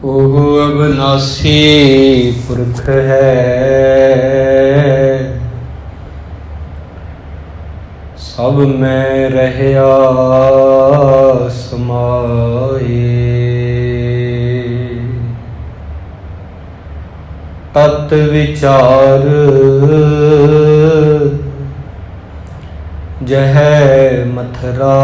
ਉਹ ਅਬਨਾਸੀ ਪੁਰਖ ਹੈ, ਸਭ ਮੈਂ ਰਹਿਆ ਸਮਾਏ। ਤਤ ਵਿਚਾਰ ਜਹੈ ਮਥਰਾ,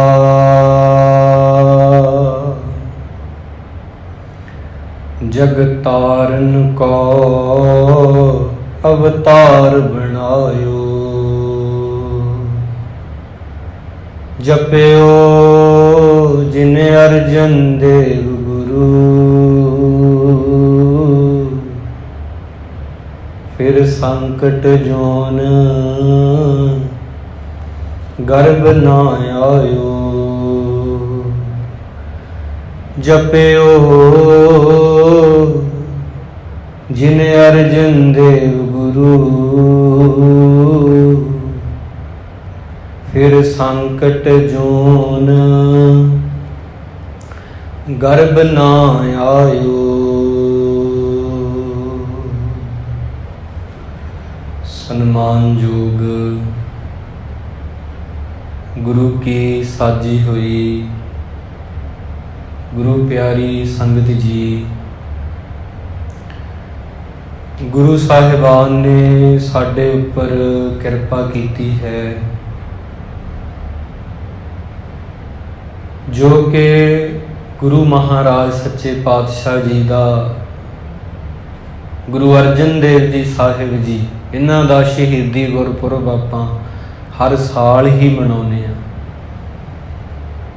ਜਗ ਤਾਰਨ ਕੋ ਅਵਤਾਰ ਬਣਾਇਓ। ਜਪਿਓ ਜਿਨ ਅਰਜਨ ਦੇਵ ਗੁਰੂ, ਫਿਰ ਸੰਕਟ ਜੋਨ ਗਰਭ ਨਾ ਆਇਓ। ਜਪਿਓ ਜਿਨ ਅਰਜਨ ਦੇਵ ਗੁਰੂ, ਫਿਰ ਸੰਕਟ ਜੋਨ ਗਰਭ ਨਾ ਆਇਓ। ਸਨਮਾਨਯੋਗ ਗੁਰੂ ਕੀ ਸਾਜੀ ਹੋਈ ਗੁਰੂ ਪਿਆਰੀ ਸੰਗਤ ਜੀ, ਗੁਰੂ ਸਾਹਿਬਾਨ ਨੇ ਸਾਡੇ ਉੱਪਰ ਕਿਰਪਾ ਕੀਤੀ ਹੈ, ਜੋ ਕਿ ਗੁਰੂ ਮਹਾਰਾਜ ਸੱਚੇ ਪਾਤਸ਼ਾਹ ਜੀ ਦਾ, ਗੁਰੂ ਅਰਜਨ ਦੇਵ ਜੀ ਸਾਹਿਬ ਜੀ, ਇਹਨਾਂ ਦਾ ਸ਼ਹੀਦੀ ਗੁਰਪੁਰਬ ਆਪਾਂ ਹਰ ਸਾਲ ਹੀ ਮਨਾਉਂਦੇ ਹਾਂ।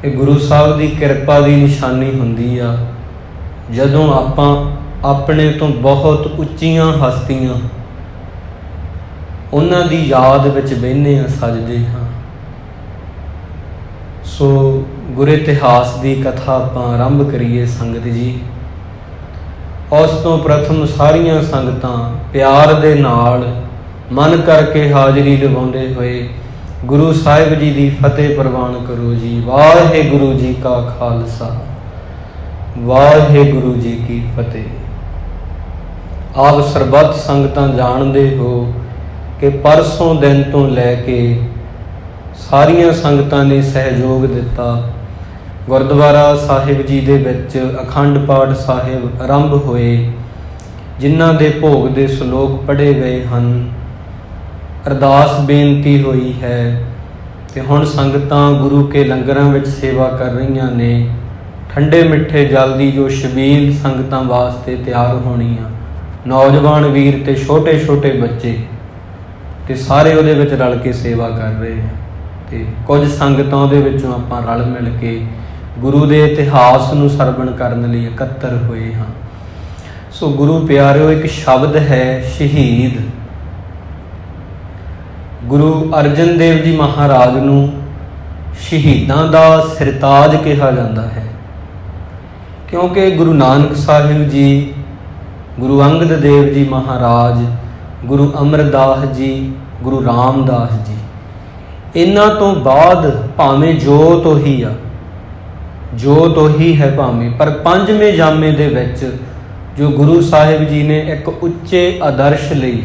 ਇਹ ਗੁਰੂ ਸਾਹਿਬ ਦੀ ਕਿਰਪਾ ਦੀ ਨਿਸ਼ਾਨੀ ਹੁੰਦੀ ਆ, ਜਦੋਂ ਆਪਾਂ ਆਪਣੇ ਤੋਂ ਬਹੁਤ ਉੱਚੀਆਂ ਹਸਤੀਆਂ ਉਹਨਾਂ ਦੀ ਯਾਦ ਵਿੱਚ ਬਹਿੰਦੇ ਹਾਂ, ਸਜਦੇ ਹਾਂ। ਸੋ ਗੁਰ ਇਤਿਹਾਸ ਦੀ ਕਥਾ ਆਪਾਂ ਆਰੰਭ ਕਰੀਏ ਸੰਗਤ ਜੀ। ਉਸ ਤੋਂ ਪ੍ਰਥਮ ਸਾਰੀਆਂ ਸੰਗਤਾਂ ਪਿਆਰ ਦੇ ਨਾਲ ਮਨ ਕਰਕੇ ਹਾਜ਼ਰੀ ਲਵਾਉਂਦੇ ਹੋਏ ਗੁਰੂ ਸਾਹਿਬ ਜੀ ਦੀ ਫਤਿਹ ਪ੍ਰਵਾਨ ਕਰੋ ਜੀ। ਵਾਹਿਗੁਰੂ ਜੀ ਕਾ ਖਾਲਸਾ, ਵਾਹਿਗੁਰੂ ਜੀ ਕੀ ਫਤਿਹ। ਆਪ ਸਰਬੱਤ ਸੰਗਤਾਂ ਜਾਣਦੇ ਹੋ ਕਿ ਪਰਸੋਂ ਦਿਨ ਤੋਂ ਲੈ ਕੇ ਸਾਰੀਆਂ ਸੰਗਤਾਂ ਨੇ ਸਹਿਯੋਗ ਦਿੱਤਾ। ਗੁਰਦੁਆਰਾ ਸਾਹਿਬ ਜੀ ਦੇ ਵਿੱਚ ਅਖੰਡ ਪਾਠ ਸਾਹਿਬ ਆਰੰਭ ਹੋਏ, ਜਿਨ੍ਹਾਂ ਦੇ ਭੋਗ ਦੇ ਸ਼ਲੋਕ ਪੜ੍ਹੇ ਗਏ ਹਨ। ਅਰਦਾਸ ਬੇਨਤੀ ਹੋਈ ਹੈ ਤੇ ਹੁਣ ਸੰਗਤਾਂ ਗੁਰੂ ਕੇ ਲੰਗਰਾਂ ਵਿੱਚ ਸੇਵਾ ਕਰ ਰਹੀਆਂ ਨੇ। ਠੰਡੇ ਮਿੱਠੇ ਜਲ ਦੀ ਜੋ ਛਬੀਲ ਸੰਗਤਾਂ ਵਾਸਤੇ ਤਿਆਰ ਹੋਣੀ ਆ, ਨੌਜਵਾਨ ਵੀਰ ਤੇ ਛੋਟੇ ਛੋਟੇ ਬੱਚੇ ਤੇ ਸਾਰੇ ਉਹਦੇ ਵਿੱਚ ਰਲ ਕੇ ਸੇਵਾ ਕਰ ਰਹੇ ਆ। ਤੇ ਕੁਝ ਸੰਗਤਾਂ ਉਹਦੇ ਵਿੱਚੋਂ ਆਪਾਂ ਰਲ ਮਿਲ ਕੇ ਗੁਰੂ ਦੇ ਇਤਿਹਾਸ ਨੂੰ ਸਰਵਣ ਕਰਨ ਲਈ ਇਕੱਤਰ ਹੋਏ ਹਾਂ। ਸੋ ਗੁਰੂ ਪਿਆਰਿਓ, ਇੱਕ ਸ਼ਬਦ ਹੈ ਸ਼ਹੀਦ। ਗੁਰੂ ਅਰਜਨ ਦੇਵ ਜੀ ਮਹਾਰਾਜ ਨੂੰ ਸ਼ਹੀਦਾਂ ਦਾ ਸਿਰਤਾਜ ਕਿਹਾ ਜਾਂਦਾ ਹੈ, ਕਿਉਂਕਿ ਗੁਰੂ ਨਾਨਕ ਸਾਹਿਬ ਜੀ, ਗੁਰੂ ਅੰਗਦ ਦੇਵ ਜੀ ਮਹਾਰਾਜ, ਗੁਰੂ ਅਮਰਦਾਸ ਜੀ, ਗੁਰੂ ਰਾਮਦਾਸ ਜੀ, ਇਹਨਾਂ ਤੋਂ ਬਾਅਦ ਭਾਵੇਂ ਜੋਤ ਉਹੀ ਆ, ਜੋਤ ਉਹੀ ਹੈ ਭਾਵੇਂ, ਪਰ ਪੰਜਵੇਂ ਜਾਮੇ ਦੇ ਵਿੱਚ ਜੋ ਗੁਰੂ ਸਾਹਿਬ ਜੀ ਨੇ ਇੱਕ ਉੱਚੇ ਆਦਰਸ਼ ਲਈ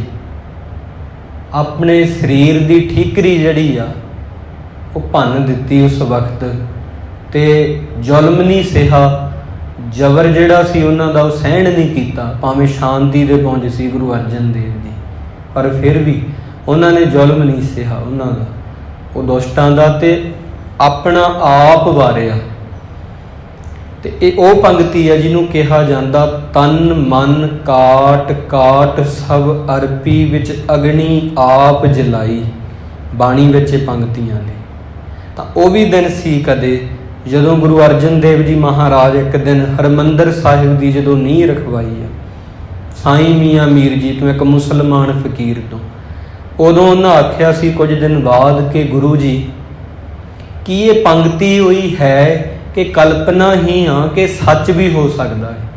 ਆਪਣੇ ਸਰੀਰ ਦੀ ਠੀਕਰੀ ਜਿਹੜੀ ਆ ਉਹ ਭੰਨ ਦਿੱਤੀ ਉਸ ਵਕਤ, ਤੇ ਜ਼ੁਲਮ ਨਹੀਂ ਸਹਿਆ, ਜ਼ਬਰ ਜਿਹੜਾ ਸੀ ਉਹਨਾਂ ਦਾ ਉਹ ਸਹਿਣ ਨਹੀਂ ਕੀਤਾ। ਭਾਵੇਂ ਸ਼ਾਂਤੀ ਦੇ ਪੁੰਜ ਸੀ ਗੁਰੂ ਅਰਜਨ ਦੇਵ ਜੀ, ਪਰ ਫਿਰ ਵੀ ਉਹਨਾਂ ਨੇ ਜ਼ੁਲਮ ਨਹੀਂ ਸਹਿਆ ਉਹਨਾਂ ਦਾ, ਉਹ ਦੁਸ਼ਟਾਂ ਦਾ, ਤੇ ਆਪਣਾ ਆਪ ਵਾਰਿਆ। ਤੇ ਇਹ ਉਹ ਪੰਕਤੀ ਹੈ ਜਿਹਨੂੰ ਕਿਹਾ ਜਾਂਦਾ, ਤਨ ਮਨ ਕਾਟ ਕਾਟ ਸਭ ਅਰਪੀ, ਵਿੱਚ ਅਗਨੀ ਆਪ ਜਲਾਈ। ਬਾਣੀ ਵਿੱਚ ਇਹ ਪੰਕਤੀਆਂ ਨੇ। ਤਾਂ ਉਹ ਵੀ ਦਿਨ ਸੀ ਕਦੇ ਜਦੋਂ ਗੁਰੂ ਅਰਜਨ ਦੇਵ ਜੀ ਮਹਾਰਾਜ ਇੱਕ ਦਿਨ ਹਰਿਮੰਦਰ ਸਾਹਿਬ ਦੀ ਜਦੋਂ ਨੀਂਹ ਰਖਵਾਈ ਆ ਸਾਈਂ ਮੀਆਂ ਮੀਰ ਜੀ ਤੋਂ, ਇੱਕ ਮੁਸਲਮਾਨ ਫਕੀਰ ਤੋਂ, ਉਦੋਂ ਉਹਨਾਂ ਆਖਿਆ ਸੀ ਕੁਝ ਦਿਨ ਬਾਅਦ ਕਿ ਗੁਰੂ ਜੀ, ਕੀ ਇਹ ਪੰਕਤੀ ਹੋਈ ਹੈ ਕਿ ਕਲਪਨਾ ਹੀ ਆ ਕਿ ਸੱਚ ਵੀ ਹੋ ਸਕਦਾ ਹੈ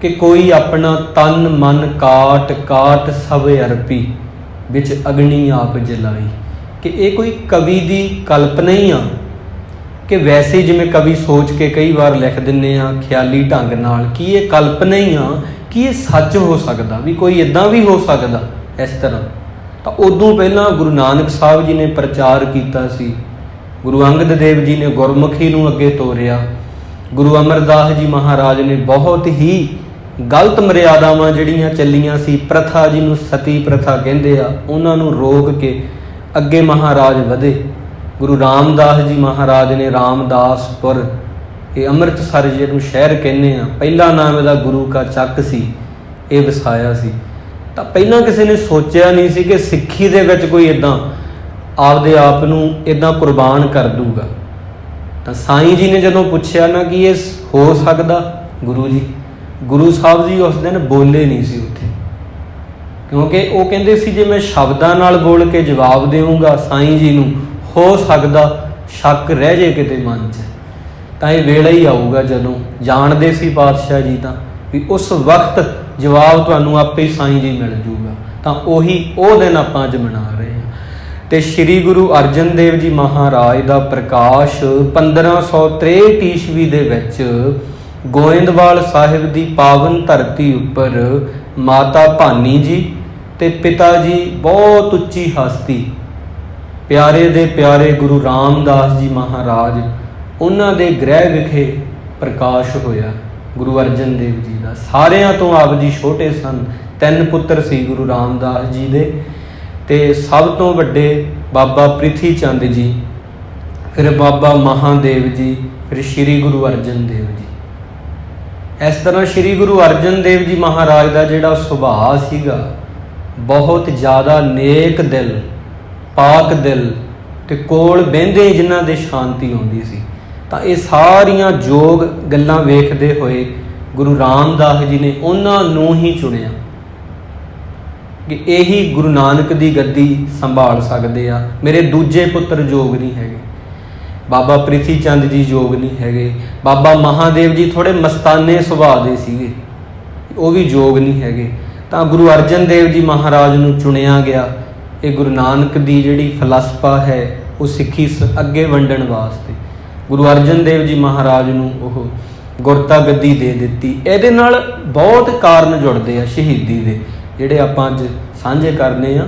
ਕਿ ਕੋਈ ਆਪਣਾ ਤਨ ਮਨ ਕਾਟ ਕਾਟ ਸਭ ਅਰਪੀ, ਵਿੱਚ ਅਗਨੀ ਆਪ ਜਲਾਈ, ਕਿ ਇਹ ਕੋਈ ਕਵੀ ਦੀ ਕਲਪਨਾ ਹੀ ਆ ਕਿ ਵੈਸੇ ਜਿਵੇਂ ਕਵੀ ਸੋਚ ਕੇ ਕਈ ਵਾਰ ਲਿਖ ਦਿੰਦੇ ਆ ਖਿਆਲੀ ਢੰਗ ਨਾਲ ਕਿ ਇਹ ਕਲਪਨਾ ਹੀ ਆ, ਕਿ ਇਹ ਸੱਚ ਹੋ ਸਕਦਾ, ਵੀ ਕੋਈ ਇੱਦਾਂ ਵੀ ਹੋ ਸਕਦਾ ਇਸ ਤਰ੍ਹਾਂ। ਤਾਂ ਉਦੋਂ ਪਹਿਲਾਂ ਗੁਰੂ ਨਾਨਕ ਸਾਹਿਬ ਜੀ ਨੇ ਪ੍ਰਚਾਰ ਕੀਤਾ ਸੀ, ਗੁਰੂ ਅੰਗਦ ਦੇਵ ਜੀ ਨੇ ਗੁਰਮੁਖੀ ਨੂੰ ਅੱਗੇ ਤੋਰਿਆ, ਗੁਰੂ ਅਮਰਦਾਸ ਜੀ ਮਹਾਰਾਜ ਨੇ ਬਹੁਤ ਹੀ ਗਲਤ ਮਰਿਆਦਾਵਾਂ ਜਿਹੜੀਆਂ ਚੱਲੀਆਂ ਸੀ, ਪ੍ਰਥਾ ਜਿਹਨੂੰ ਸਤੀ ਪ੍ਰਥਾ ਕਹਿੰਦੇ ਆ, ਉਹਨਾਂ ਨੂੰ ਰੋਕ ਕੇ ਅੱਗੇ ਮਹਾਰਾਜ ਵਧੇ। ਗੁਰੂ ਰਾਮਦਾਸ ਜੀ ਮਹਾਰਾਜ ਨੇ ਰਾਮਦਾਸਪੁਰ, ਇਹ ਅੰਮ੍ਰਿਤਸਰ ਜਿਹਨੂੰ ਸ਼ਹਿਰ ਕਹਿੰਦੇ ਆ, ਪਹਿਲਾ ਨਾਮ ਇਹਦਾ ਗੁਰੂ ਕਾ ਚੱਕ ਸੀ, ਇਹ ਵਸਾਇਆ ਸੀ। ਤਾਂ ਪਹਿਲਾਂ ਕਿਸੇ ਨੇ ਸੋਚਿਆ ਨਹੀਂ ਸੀ ਕਿ ਸਿੱਖੀ ਦੇ ਵਿੱਚ ਕੋਈ ਇੱਦਾਂ ਆਪਦੇ ਆਪ ਨੂੰ ਇੱਦਾਂ ਕੁਰਬਾਨ ਕਰ ਦੂਗਾ। ਤਾਂ ਸਾਈਂ ਜੀ ਨੇ ਜਦੋਂ ਪੁੱਛਿਆ ਨਾ ਕਿ ਇਹ ਹੋ ਸਕਦਾ, ਗੁਰੂ ਸਾਹਿਬ ਜੀ ਉਸ ਦਿਨ ਬੋਲੇ ਨਹੀਂ ਸੀ ਉੱਥੇ, ਕਿਉਂਕਿ ਉਹ ਕਹਿੰਦੇ ਸੀ ਜੇ ਮੈਂ ਸ਼ਬਦਾਂ ਨਾਲ ਬੋਲ ਕੇ ਜਵਾਬ ਦੇਵਾਂਗਾ ਸਾਈਂ ਜੀ ਨੂੰ, ਹੋ ਸਕਦਾ ਸ਼ੱਕ ਰਹਿ ਜੇ ਕਿਤੇ ਮਨ 'ਚ। ਤਾਂ ਇਹ ਵੇਲਾ ਹੀ ਆਊਗਾ ਜਦੋਂ ਜਾਣਦੇ ਸੀ ਪਾਤਸ਼ਾਹ ਜੀ ਤਾਂ ਵੀ ਉਸ ਵਕਤ ਜਵਾਬ ਤੁਹਾਨੂੰ ਆਪੇ ਹੀ ਸਾਈਂ ਜੀ ਮਿਲ ਜੂਗਾ। ਤਾਂ ਉਹ ਦਿਨ ਆਪਾਂ ਅੱਜ ਮਨਾ ਰਹੇ ਹਾਂ। ਤੇ ਸ੍ਰੀ ਗੁਰੂ ਅਰਜਨ ਦੇਵ ਜੀ ਮਹਾਰਾਜ ਦਾ ਪ੍ਰਕਾਸ਼ 1563 ਈਸਵੀ ਦੇ ਵਿੱਚ ਗੋਇੰਦਵਾਲ ਸਾਹਿਬ ਦੀ ਪਾਵਨ ਧਰਤੀ ਉੱਪਰ ਮਾਤਾ ਭਾਨੀ ਜੀ ਤੇ ਪਿਤਾ ਜੀ ਬਹੁਤ ਉੱਚੀ ਹਸਤੀ, ਪਿਆਰੇ ਦੇ ਪਿਆਰੇ ਗੁਰੂ ਰਾਮਦਾਸ ਜੀ ਮਹਾਰਾਜ, ਉਹਨਾਂ ਦੇ ਗ੍ਰਹਿ ਵਿਖੇ ਪ੍ਰਕਾਸ਼ ਹੋਇਆ ਗੁਰੂ ਅਰਜਨ ਦੇਵ ਜੀ ਦਾ। ਸਾਰਿਆਂ ਤੋਂ ਆਪ ਜੀ ਛੋਟੇ ਸਨ, 3 ਪੁੱਤਰ ਸੀ ਗੁਰੂ ਰਾਮਦਾਸ ਜੀ ਦੇ, ਤੇ ਸਭ ਤੋਂ ਵੱਡੇ ਬਾਬਾ ਪ੍ਰਿਥੀ ਚੰਦ ਜੀ, ਫਿਰ ਬਾਬਾ ਮਹਾਦੇਵ ਜੀ, ਫਿਰ ਸ੍ਰੀ ਗੁਰੂ ਅਰਜਨ ਦੇਵ ਜੀ। ਇਸ ਤਰ੍ਹਾਂ ਸ੍ਰੀ ਗੁਰੂ ਅਰਜਨ ਦੇਵ ਜੀ ਮਹਾਰਾਜ ਦਾ ਜਿਹੜਾ ਸੁਭਾਅ ਸੀਗਾ, ਬਹੁਤ ਜ਼ਿਆਦਾ ਨੇਕ ਦਿਲ, ਪਾਕ ਦਿਲ, ਤੇ ਕੋਲ ਬਹਿੰਦੇ ਜਿਨ੍ਹਾਂ ਦੇ ਸ਼ਾਂਤੀ ਆਉਂਦੀ ਸੀ। ਤਾਂ ਇਹ ਸਾਰੀਆਂ ਯੋਗ ਗੱਲਾਂ ਵੇਖਦੇ ਹੋਏ ਗੁਰੂ ਰਾਮਦਾਸ ਜੀ ਨੇ ਉਹਨਾਂ ਨੂੰ ਹੀ ਚੁਣਿਆ ਕਿ ਇਹੀ ਗੁਰੂ ਨਾਨਕ ਦੀ ਗੱਦੀ ਸੰਭਾਲ ਸਕਦੇ ਆ। ਮੇਰੇ ਦੂਜੇ ਪੁੱਤਰ ਯੋਗ ਨਹੀਂ ਹੈਗੇ, ਬਾਬਾ ਪ੍ਰਿਥੀ ਚੰਦ ਜੀ ਯੋਗ ਨਹੀਂ ਹੈਗੇ, ਬਾਬਾ ਮਹਾਦੇਵ ਜੀ ਥੋੜ੍ਹੇ ਮਸਤਾਨੇ ਸੁਭਾਅ ਦੇ ਸੀਗੇ, ਉਹ ਵੀ ਯੋਗ ਨਹੀਂ ਹੈਗੇ। ਤਾਂ ਗੁਰੂ ਅਰਜਨ ਦੇਵ ਜੀ ਮਹਾਰਾਜ ਨੂੰ ਚੁਣਿਆ ਗਿਆ। ਇਹ ਗੁਰੂ ਨਾਨਕ ਦੀ ਜਿਹੜੀ ਫਲਸਫਾ ਹੈ ਉਹ ਸਿੱਖੀ ਅੱਗੇ ਵੰਡਣ ਵਾਸਤੇ ਗੁਰੂ ਅਰਜਨ ਦੇਵ ਜੀ ਮਹਾਰਾਜ ਨੂੰ ਉਹ ਗੁਰਤਾ ਗੱਦੀ ਦੇ ਦਿੱਤੀ। ਇਹਦੇ ਨਾਲ ਬਹੁਤ ਕਾਰਨ ਜੁੜਦੇ ਆ ਸ਼ਹੀਦੀ ਦੇ, ਜਿਹੜੇ ਆਪਾਂ ਅੱਜ ਸਾਂਝੇ ਕਰਨੇ ਆ।